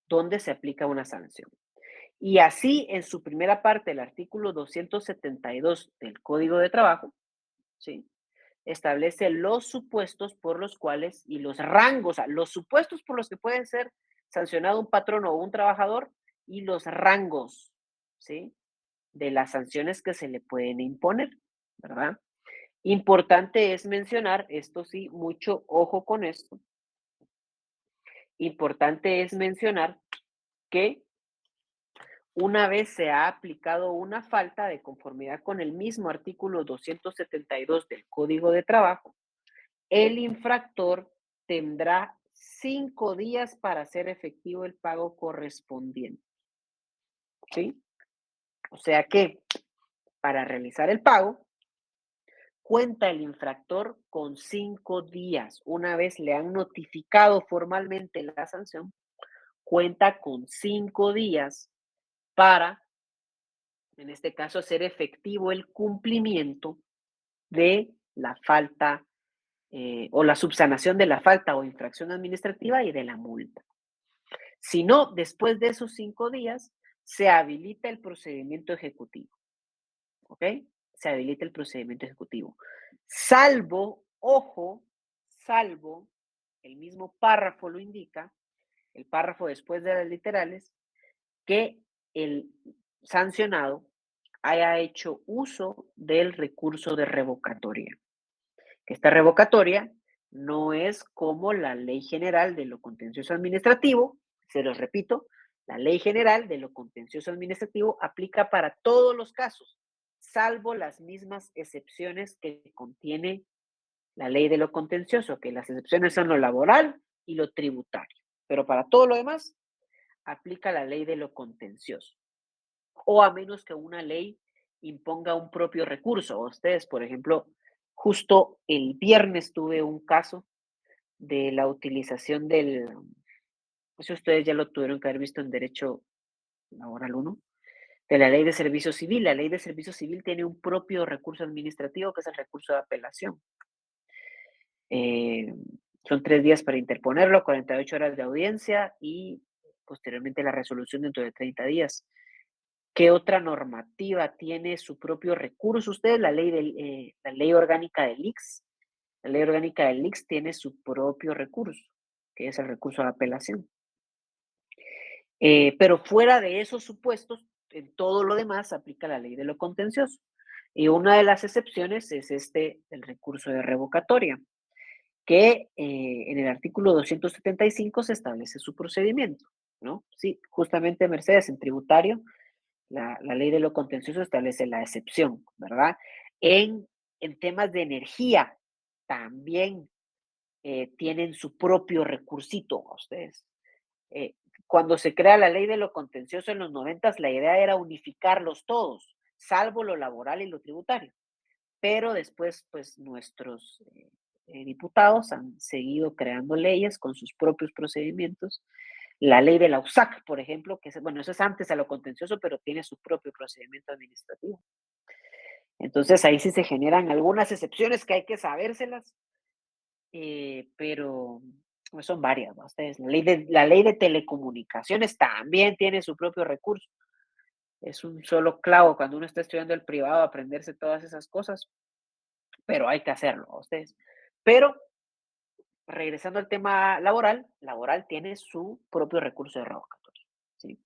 donde se aplica una sanción. Y así, en su primera parte, el artículo 272 del Código de Trabajo, ¿sí?, establece los supuestos por los cuales y los rangos, o sea, los supuestos por los que puede ser sancionado un patrón o un trabajador y los rangos, ¿sí?, de las sanciones que se le pueden imponer, ¿verdad? Importante es mencionar, esto sí, mucho ojo con esto, importante es mencionar que una vez se ha aplicado una falta de conformidad con el mismo artículo 272 del Código de Trabajo, el infractor tendrá 5 días para hacer efectivo el pago correspondiente. ¿Sí? O sea que para realizar el pago, cuenta el infractor con 5 días. Una vez le han notificado formalmente la sanción, cuenta con 5 días para, en este caso, hacer efectivo el cumplimiento de la falta o la subsanación de la falta o infracción administrativa y de la multa. Si no, después de esos 5 días, se habilita el procedimiento ejecutivo. ¿Ok? Se habilita el procedimiento ejecutivo. Salvo, ojo, salvo, el mismo párrafo lo indica, el párrafo después de las literales, que el sancionado haya hecho uso del recurso de revocatoria. Esta revocatoria no es como la Ley General de lo Contencioso Administrativo, se los repito, la Ley General de lo Contencioso Administrativo aplica para todos los casos, salvo las mismas excepciones que contiene la Ley de lo Contencioso, que las excepciones son lo laboral y lo tributario, pero para todo lo demás aplica la Ley de lo Contencioso, o a menos que una ley imponga un propio recurso. Ustedes, por ejemplo, justo el viernes tuve un caso de la utilización del, eso ustedes ya lo tuvieron que haber visto en Derecho Laboral 1, de la Ley de Servicio Civil. La Ley de Servicio Civil tiene un propio recurso administrativo que es el recurso de apelación. Son 3 días para interponerlo, 48 horas de audiencia y posteriormente la resolución dentro de 30 días. ¿Qué otra normativa tiene su propio recurso? Ustedes, la ley orgánica del ICS. La ley orgánica del ICS tiene su propio recurso, que es el recurso de apelación. Pero fuera de esos supuestos, en todo lo demás aplica la ley de lo contencioso. Y una de las excepciones es el recurso de revocatoria, que en el artículo 275 se establece su procedimiento, ¿no? Sí, justamente, Mercedes, en tributario, la ley de lo contencioso establece la excepción, ¿verdad? En temas de energía también tienen su propio recursito ustedes. Cuando se crea la ley de lo contencioso en los 90, la idea era unificarlos todos, salvo lo laboral y lo tributario. Pero después, pues nuestros diputados han seguido creando leyes con sus propios procedimientos. La ley de la USAC, por ejemplo, que es, bueno, eso es antes a lo contencioso, pero tiene su propio procedimiento administrativo. Entonces ahí sí se generan algunas excepciones que hay que sabérselas, pero pues son varias, ¿no? Ustedes, la ley de telecomunicaciones también tiene su propio recurso. Es un solo clavo cuando uno está estudiando el privado aprenderse todas esas cosas, pero hay que hacerlo, ustedes. Pero regresando al tema laboral, tiene su propio recurso de revocatoria, ¿sí?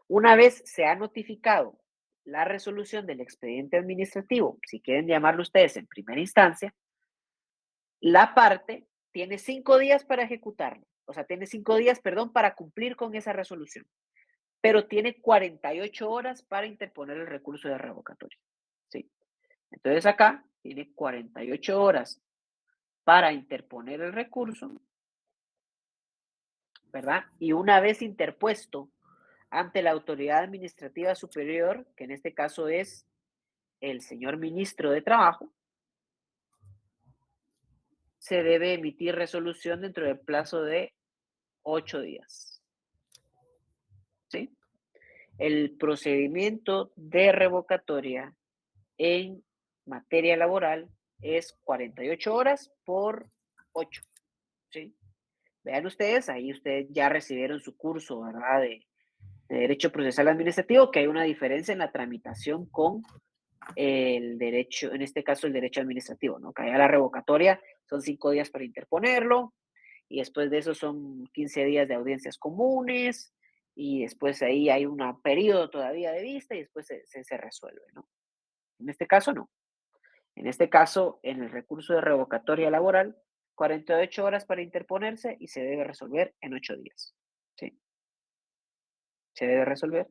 Una vez se ha notificado la resolución del expediente administrativo, si quieren llamarlo ustedes en primera instancia, la parte tiene 5 días para ejecutarlo. O sea, tiene 5 días, perdón, para cumplir con esa resolución. Pero tiene 48 horas para interponer el recurso de revocatoria. ¿Sí? Entonces acá tiene 48 horas para interponer el recurso, ¿verdad? Y una vez interpuesto ante la autoridad administrativa superior, que en este caso es el señor ministro de Trabajo, se debe emitir resolución dentro del plazo de 8 días. ¿Sí? El procedimiento de revocatoria en materia laboral es 48 horas por 8, ¿sí? Vean ustedes, ahí ustedes ya recibieron su curso, ¿verdad? De Derecho Procesal Administrativo, que hay una diferencia en la tramitación con el derecho, en este caso el derecho administrativo, ¿no? Que allá la revocatoria son 5 días para interponerlo, y después de eso son 15 días de audiencias comunes, y después ahí hay un periodo todavía de vista, y después se resuelve, ¿no? En este caso, no. En este caso, en el recurso de revocatoria laboral, 48 horas para interponerse y se debe resolver en 8 días, ¿sí? Se debe resolver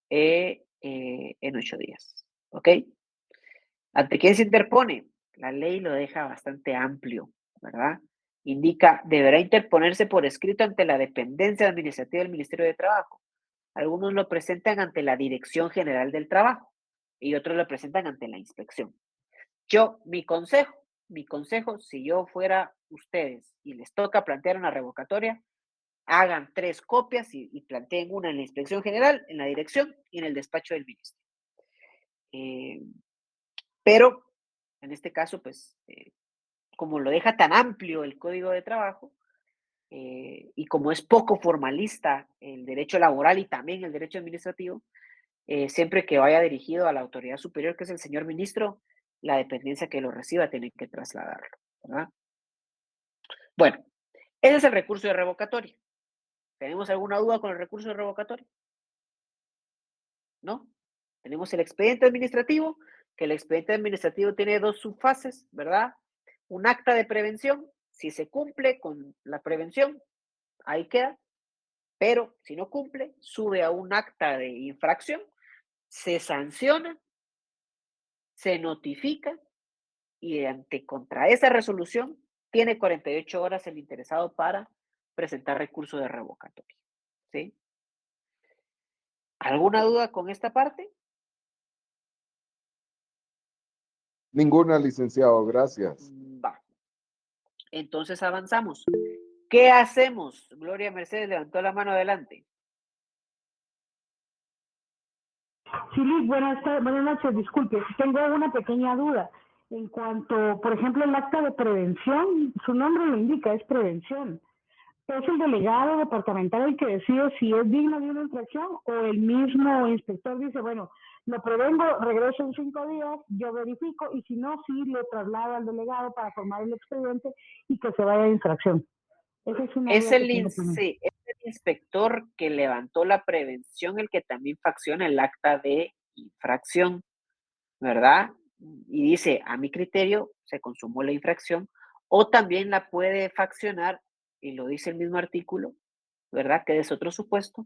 en 8 días, ¿ok? ¿Ante quién se interpone? La ley lo deja bastante amplio, ¿verdad? Indica, deberá interponerse por escrito ante la dependencia administrativa del Ministerio de Trabajo. Algunos lo presentan ante la Dirección General del Trabajo y otros lo presentan ante la inspección. Mi consejo, si yo fuera ustedes y les toca plantear una revocatoria, hagan 3 copias y planteen una en la inspección general, en la dirección y en el despacho del ministro. Pero en este caso, pues, como lo deja tan amplio el Código de Trabajo, y como es poco formalista el derecho laboral y también el derecho administrativo, siempre que vaya dirigido a la autoridad superior, que es el señor ministro, la dependencia que lo reciba tiene que trasladarlo, ¿verdad? Bueno, ese es el recurso de revocatoria. ¿Tenemos alguna duda con el recurso de revocatoria? ¿No? Tenemos el expediente administrativo, que el expediente administrativo tiene 2 subfases, ¿verdad? Un acta de prevención, si se cumple con la prevención, ahí queda, pero si no cumple, sube a un acta de infracción, se sanciona, se notifica y contra esa resolución tiene 48 horas el interesado para presentar recurso de revocatoria, ¿sí? ¿Alguna duda con esta parte? Ninguna, licenciado, gracias. Va. Entonces avanzamos. ¿Qué hacemos? Gloria Mercedes levantó la mano adelante. Sí, Liz, buenas noches, disculpe, tengo una pequeña duda. En cuanto, por ejemplo, el acta de prevención, su nombre lo indica, es prevención. ¿Es el delegado departamental el que decide si es digno de una infracción o el mismo inspector dice, bueno, lo prevengo, regreso en 5 días, yo verifico y si no, sí lo traslado al delegado para formar el expediente y que se vaya de infracción? Esa es una Es duda que el, tengo también. sí, es el inspector que levantó la prevención el que también facciona el acta de infracción, ¿verdad? Y dice, a mi criterio, se consumó la infracción, o también la puede faccionar, y lo dice el mismo artículo, ¿verdad? Que es otro supuesto,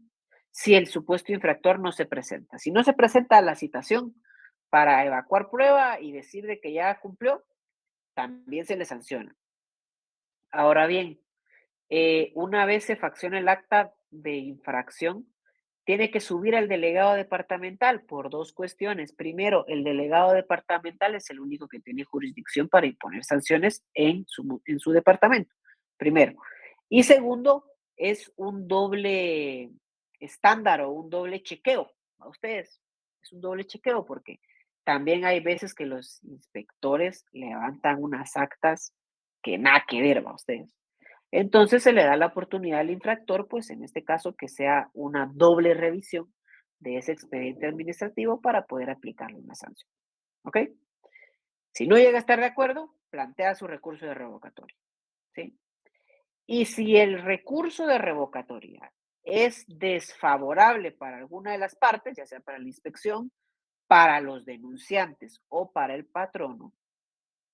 si el supuesto infractor no se presenta. Si no se presenta a la citación para evacuar prueba y decir de que ya cumplió, también se le sanciona. Ahora bien, una vez se facciona el acta de infracción, tiene que subir al delegado departamental por 2 cuestiones. Primero, el delegado departamental es el único que tiene jurisdicción para imponer sanciones en su departamento, primero. Y segundo, es un doble estándar o un doble chequeo a ustedes. Es un doble chequeo porque también hay veces que los inspectores levantan unas actas que nada que ver, a ustedes. Entonces se le da la oportunidad al infractor, pues en este caso, que sea una doble revisión de ese expediente administrativo para poder aplicarle una sanción. ¿Ok? Si no llega a estar de acuerdo, plantea su recurso de revocatoria. ¿Sí? Y si el recurso de revocatoria es desfavorable para alguna de las partes, ya sea para la inspección, para los denunciantes o para el patrono,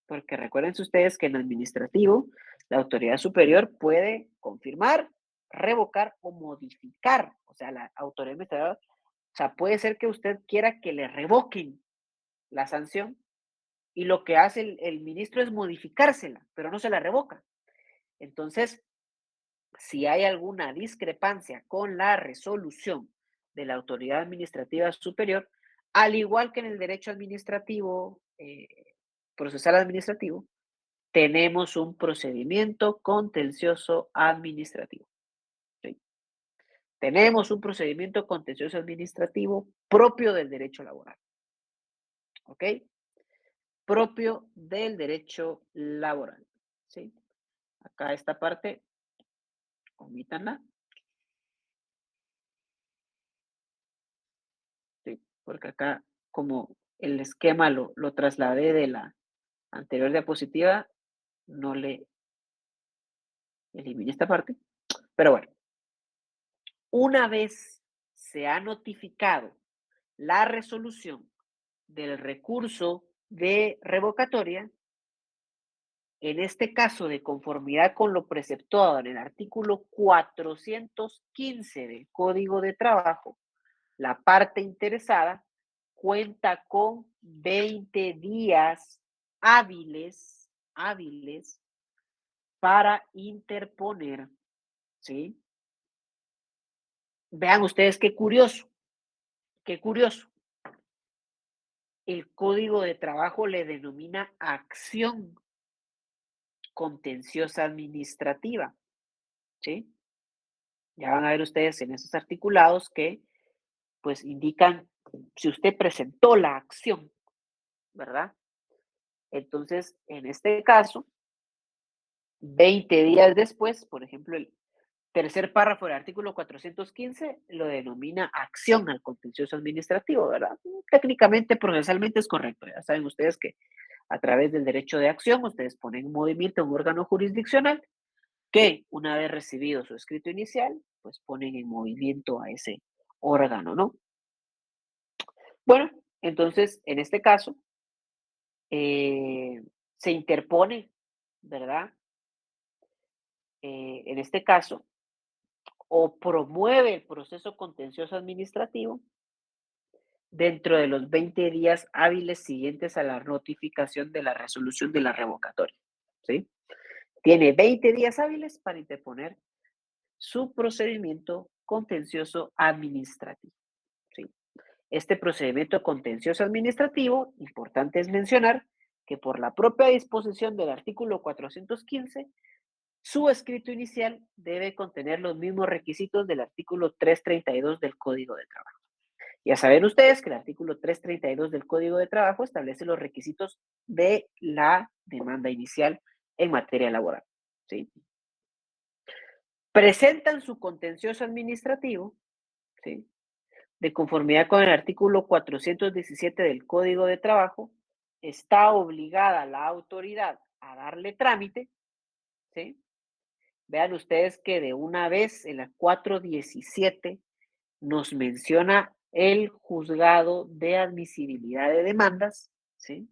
porque recuerden ustedes que en administrativo la autoridad superior puede confirmar, revocar o modificar. O sea, la autoridad administrativa, o sea, puede ser que usted quiera que le revoquen la sanción y lo que hace el ministro es modificársela, pero no se la revoca. Entonces, si hay alguna discrepancia con la resolución de la autoridad administrativa superior, al igual que en el derecho administrativo, procesal administrativo, tenemos un procedimiento contencioso administrativo. ¿Sí? Tenemos un procedimiento contencioso administrativo propio del derecho laboral. ¿Ok? Propio del derecho laboral. ¿Sí? Acá esta parte, omítanla. Sí, porque acá, como el esquema lo trasladé de la anterior diapositiva, no le eliminé esta parte. Pero bueno, una vez se ha notificado la resolución del recurso de revocatoria, en este caso de conformidad con lo preceptuado en el artículo 415 del Código de Trabajo, la parte interesada cuenta con 20 días hábiles para interponer, ¿sí? Vean ustedes qué curioso. El Código de Trabajo le denomina acción contenciosa administrativa, ¿sí? Ya van a ver ustedes en esos articulados que, pues, indican si usted presentó la acción, ¿verdad? Entonces, en este caso, 20 días después, por ejemplo, el tercer párrafo del artículo 415 lo denomina acción al contencioso administrativo, ¿verdad? Técnicamente, procesalmente es correcto. Ya saben ustedes que a través del derecho de acción, ustedes ponen en movimiento un órgano jurisdiccional que, una vez recibido su escrito inicial, pues ponen en movimiento a ese órgano, ¿no? Bueno, entonces, en este caso, se interpone, ¿verdad? En este caso, o promueve el proceso contencioso administrativo dentro de los 20 días hábiles siguientes a la notificación de la resolución de la revocatoria, ¿sí? Tiene 20 días hábiles para interponer su procedimiento contencioso administrativo, ¿sí? Este procedimiento contencioso administrativo, importante es mencionar que por la propia disposición del artículo 415, su escrito inicial debe contener los mismos requisitos del artículo 332 del Código de Trabajo. Ya saben ustedes que el artículo 332 del Código de Trabajo establece los requisitos de la demanda inicial en materia laboral, ¿sí? Presentan su contencioso administrativo, ¿sí? De conformidad con el artículo 417 del Código de Trabajo, está obligada la autoridad a darle trámite, ¿sí? Vean ustedes que de una vez en la 417 nos menciona el juzgado de admisibilidad de demandas, ¿sí?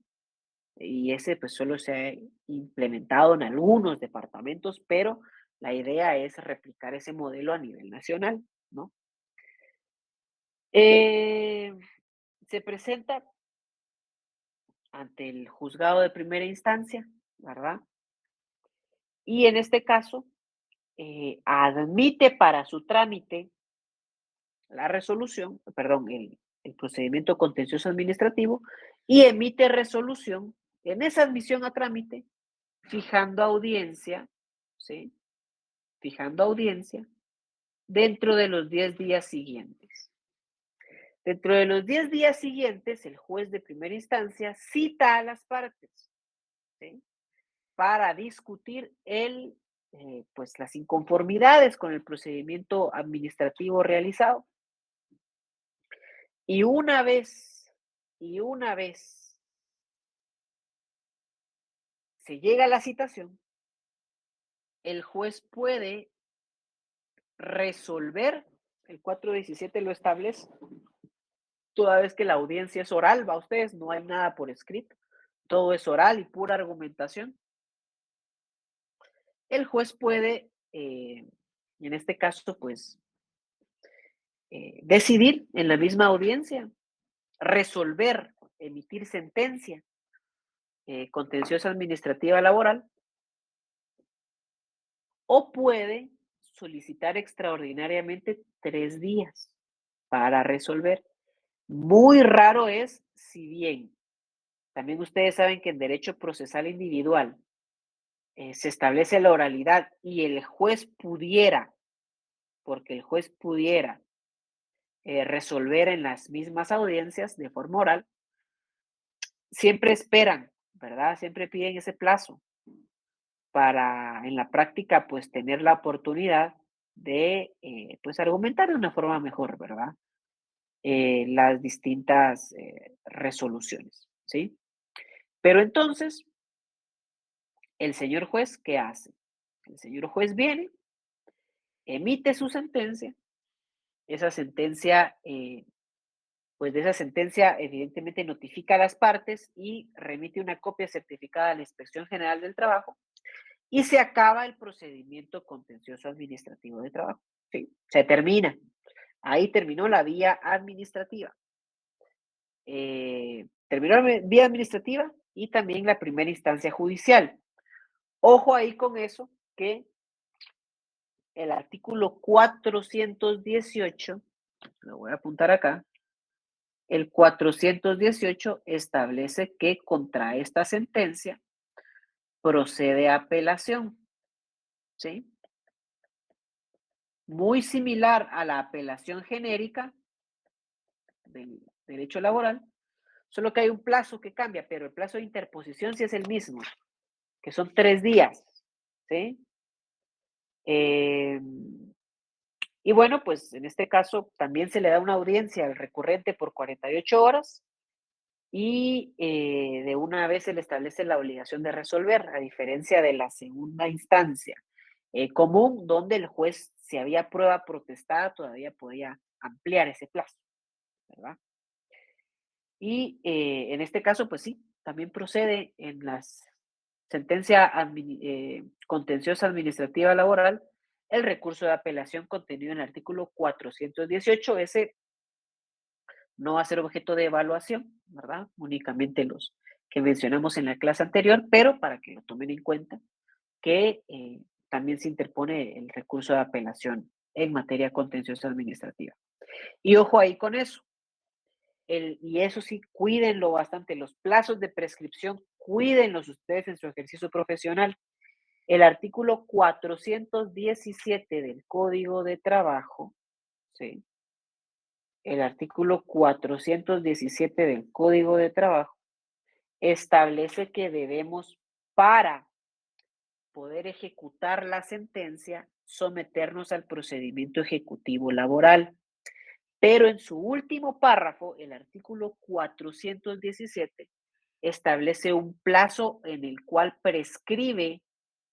Y ese pues solo se ha implementado en algunos departamentos, pero la idea es replicar ese modelo a nivel nacional, ¿no? Se presenta ante el juzgado de primera instancia, ¿verdad? Y en este caso, admite para su trámite la resolución, perdón, el procedimiento contencioso administrativo y emite resolución en esa admisión a trámite, fijando audiencia, ¿sí? Fijando audiencia dentro de los 10 días siguientes. Dentro de los 10 días siguientes, el juez de primera instancia cita a las partes, ¿sí? Para discutir pues las inconformidades con el procedimiento administrativo realizado. Y una vez se llega a la citación, el juez puede resolver, el 417 lo establece, toda vez que la audiencia es oral, va ustedes, no hay nada por escrito, todo es oral y pura argumentación. El juez puede, en este caso, pues, decidir en la misma audiencia, resolver, emitir sentencia contenciosa administrativa laboral, o puede solicitar extraordinariamente 3 días para resolver. Muy raro es, si bien también ustedes saben que en derecho procesal individual se establece la oralidad y el juez pudiera, porque el juez pudiera resolver en las mismas audiencias de forma oral, siempre esperan, ¿verdad? Siempre piden ese plazo para en la práctica pues tener la oportunidad de pues argumentar de una forma mejor, ¿verdad? Las distintas resoluciones, ¿sí? Pero entonces, el señor juez, ¿qué hace? El señor juez viene, emite su sentencia, esa sentencia, pues de esa sentencia evidentemente notifica a las partes y remite una copia certificada a la Inspección General del Trabajo y se acaba el procedimiento contencioso administrativo de trabajo. Sí, se termina. Ahí terminó la vía administrativa. Terminó la vía administrativa y también la primera instancia judicial. Ojo ahí con eso, que el artículo 418, lo voy a apuntar acá, el 418 establece que contra esta sentencia procede apelación, ¿sí? Muy similar a la apelación genérica del derecho laboral, solo que hay un plazo que cambia, pero el plazo de interposición sí es el mismo, que son 3 días, ¿sí? Y bueno, pues en este caso también se le da una audiencia al recurrente por 48 horas y de una vez se le establece la obligación de resolver, a diferencia de la segunda instancia común, donde el juez, si había prueba protestada, todavía podía ampliar ese plazo, ¿verdad? Y en este caso, pues sí, también procede en la sentencia contenciosa administrativa laboral el recurso de apelación contenido en el artículo 418. Ese no va a ser objeto de evaluación, ¿verdad? Únicamente los que mencionamos en la clase anterior, pero para que lo tomen en cuenta, que también se interpone el recurso de apelación en materia contenciosa administrativa. Y ojo ahí con eso. Y eso sí, cuídenlo bastante. Los plazos de prescripción, cuídenlos ustedes en su ejercicio profesional. El artículo 417 del Código de Trabajo, ¿sí? El artículo 417 del Código de Trabajo establece que debemos, para poder ejecutar la sentencia, someternos al procedimiento ejecutivo laboral. Pero en su último párrafo, el artículo 417 establece un plazo en el cual prescribe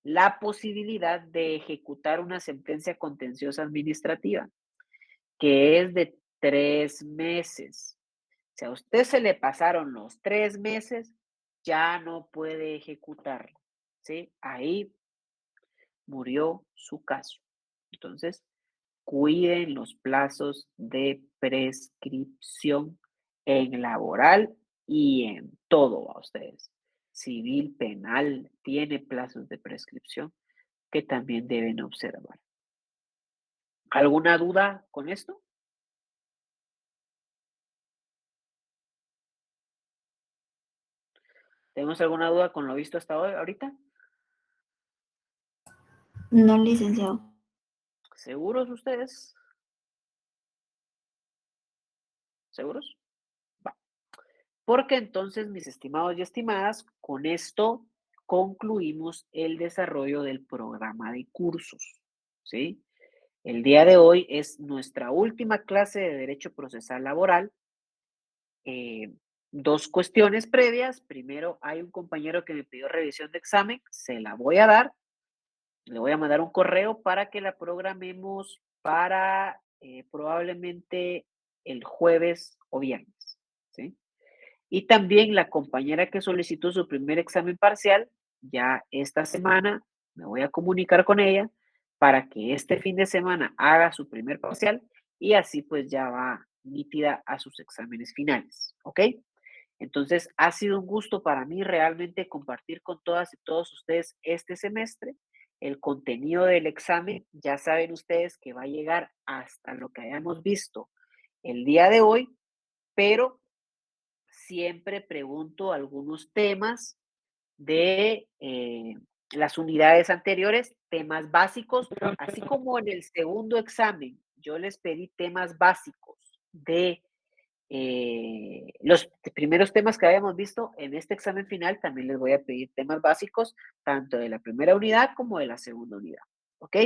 la posibilidad de ejecutar una sentencia contenciosa administrativa, que es de 3 meses. Si a usted se le pasaron los 3 meses, ya no puede ejecutarlo, ¿sí? Ahí murió su caso. Entonces, cuiden los plazos de prescripción en laboral y en todo a ustedes. Civil, penal, tiene plazos de prescripción que también deben observar. ¿Alguna duda con esto? ¿Tenemos alguna duda con lo visto hasta hoy, ahorita? No, licenciado. ¿Seguros ustedes? ¿Seguros? Va. Porque entonces, mis estimados y estimadas, con esto concluimos el desarrollo del programa de cursos, ¿sí? El día de hoy es nuestra última clase de Derecho Procesal Laboral. 2 cuestiones previas. Primero, hay un compañero que me pidió revisión de examen, se la voy a dar. Le voy a mandar un correo para que la programemos para probablemente el jueves o viernes, ¿sí? Y también la compañera que solicitó su primer examen parcial, ya esta semana me voy a comunicar con ella para que este fin de semana haga su primer parcial y así pues ya va nítida a sus exámenes finales, ¿ok? Entonces ha sido un gusto para mí realmente compartir con todas y todos ustedes este semestre. El contenido del examen, ya saben ustedes que va a llegar hasta lo que hayamos visto el día de hoy, pero siempre pregunto algunos temas de las unidades anteriores, temas básicos, así como en el segundo examen, yo les pedí temas básicos de los primeros temas que habíamos visto en este examen final, también les voy a pedir temas básicos, tanto de la primera unidad como de la segunda unidad, ¿ok?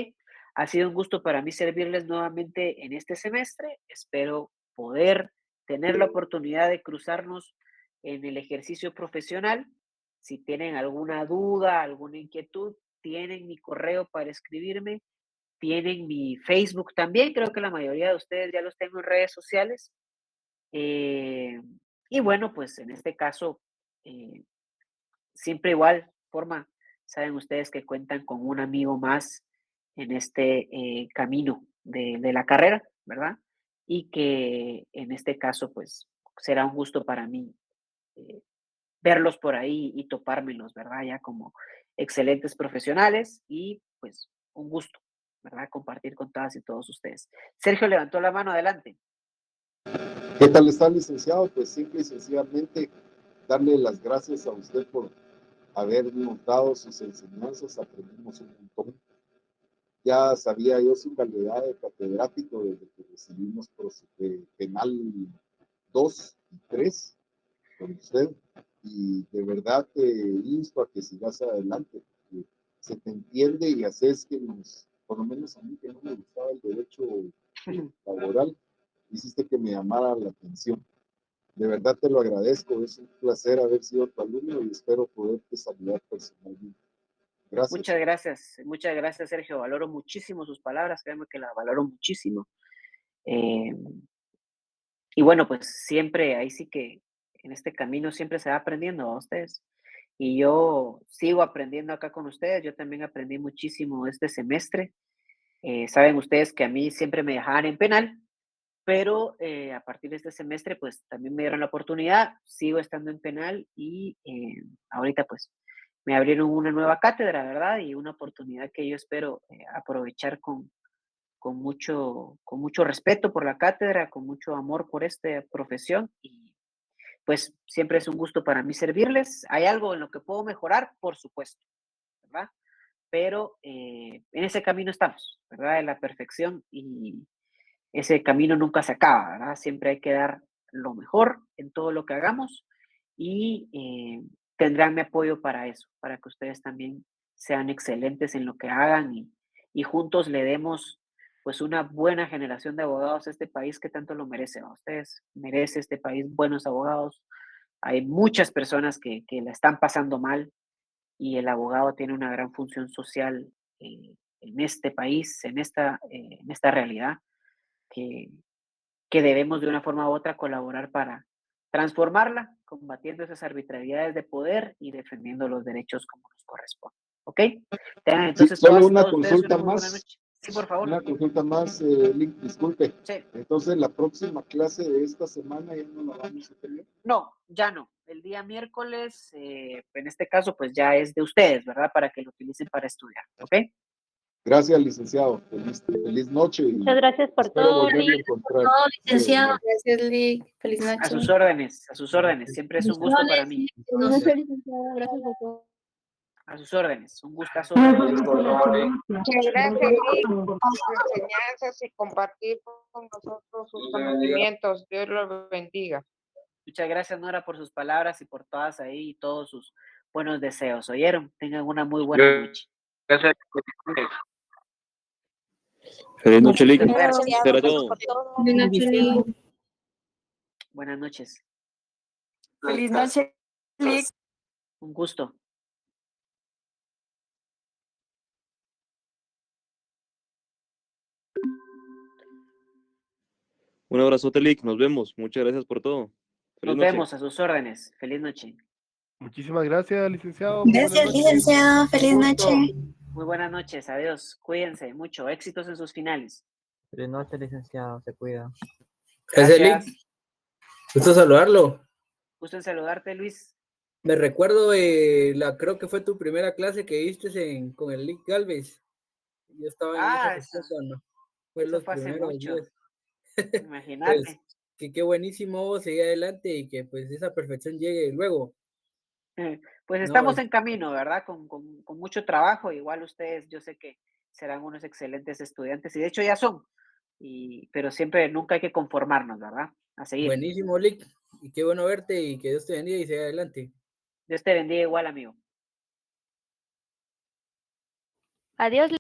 Ha sido un gusto para mí servirles nuevamente en este semestre. Espero poder tener la oportunidad de cruzarnos en el ejercicio profesional. Si tienen alguna duda, alguna inquietud, tienen mi correo para escribirme, tienen mi Facebook también, creo que la mayoría de ustedes ya los tengo en redes sociales. Y bueno, pues en este caso, siempre igual forma, saben ustedes que cuentan con un amigo más en este camino de la carrera, ¿verdad? Y que en este caso, pues será un gusto para mí eh, verlos por ahí y topármelos, ¿verdad? Ya como excelentes profesionales y pues un gusto, ¿verdad? Compartir con todas y todos ustedes. Sergio levantó la mano, adelante. ¿Qué tal está, licenciado? Pues simple y sencillamente darle las gracias a usted por habernos dado sus enseñanzas, aprendimos un montón. Ya sabía yo su calidad de catedrático desde que recibimos penal 2 y 3 con usted, y de verdad te insto a que sigas adelante, porque se te entiende y haces que por lo menos a mí que no me gustaba el derecho laboral, hiciste que me llamara la atención. De verdad te lo agradezco, es un placer haber sido tu alumno y espero poderte saludar personalmente. Gracias. Muchas gracias, Sergio. Valoro muchísimo sus palabras, créeme que las valoro muchísimo. Eh, y bueno, pues siempre, ahí sí que en este camino siempre se va aprendiendo a ustedes. Y yo sigo aprendiendo acá con ustedes. Yo también aprendí muchísimo este semestre. Saben ustedes que a mí siempre me dejaban en penal, pero a partir de este semestre, pues también me dieron la oportunidad. Sigo estando en penal y ahorita, pues, me abrieron una nueva cátedra, ¿verdad? Y una oportunidad que yo espero aprovechar con mucho respeto por la cátedra, con mucho amor por esta profesión y pues siempre es un gusto para mí servirles. ¿Hay algo en lo que puedo mejorar? Por supuesto, ¿verdad? Pero en ese camino estamos, ¿verdad? De la perfección y ese camino nunca se acaba, ¿verdad? Siempre hay que dar lo mejor en todo lo que hagamos y tendrán mi apoyo para eso, para que ustedes también sean excelentes en lo que hagan y juntos le demos pues una buena generación de abogados a este país que tanto lo merece, ¿no? Ustedes merece este país buenos abogados. Hay muchas personas que la están pasando mal y el abogado tiene una gran función social en este país, en esta realidad que, que debemos de una forma u otra colaborar para transformarla, combatiendo esas arbitrariedades de poder y defendiendo los derechos como nos corresponde. ¿Ok? Tengan Sí, entonces solo una todos ustedes consulta una muy buena más. noche. Sí, por favor. Una consulta más, Link, disculpe. Sí. Entonces, la próxima clase de esta semana ya no la vamos a tener. No, ya no. El día miércoles, en este caso, pues ya es de ustedes, ¿verdad? Para que lo utilicen para estudiar. ¿Ok? Gracias, licenciado. Feliz noche. Y Muchas gracias por espero todo. volverlo a encontrar. No, licenciado. Gracias, Lick. Feliz A noche. sus órdenes, a sus órdenes. Siempre es un gusto para mí. Gracias, licenciado. Gracias por todo. A sus órdenes. Un gustazo. Gracias por todo. Muchas gracias, Lick, por sus enseñanzas y compartir con nosotros sus Dios le bendiga. conocimientos. Dios los bendiga. Muchas gracias, Nora, por sus palabras y por todas ahí y todos sus buenos deseos. ¿Oyeron? Tengan una muy buena noche. Gracias. Feliz noche, Lick. Gusto en verlos. Eso era todo. Buenas noches, Lick. Buenas noches. Feliz noche, Lick. Un gusto. Un abrazote, Lick. Nos vemos. Muchas gracias por todo. Feliz Nos noche. vemos a sus órdenes. Feliz noche. Muchísimas gracias, licenciado. Muy buenas Gracias, noches. licenciado. Feliz noche. Muy buenas noches. Adiós. Cuídense mucho. Éxitos en sus finales. Feliz noche, licenciado. Se cuida. Gracias, Gracias. Lick. Gusto saludarlo. Gusto en saludarte, Luis. Me recuerdo, creo que fue tu primera clase que viste con el Lick Galvez. Yo estaba en esa sesión cuando fue eso los fue hace primeros mucho. días. Imagínate. Pues, que qué buenísimo seguir adelante y que pues esa perfección llegue luego. Pues No, estamos en camino, ¿verdad? Con mucho trabajo. Igual ustedes, yo sé que serán unos excelentes estudiantes y de hecho ya son. Pero siempre, nunca hay que conformarnos, ¿verdad? A seguir. Buenísimo, Lick. Y qué bueno verte y que Dios te bendiga y siga adelante. Dios te bendiga igual, amigo. Adiós,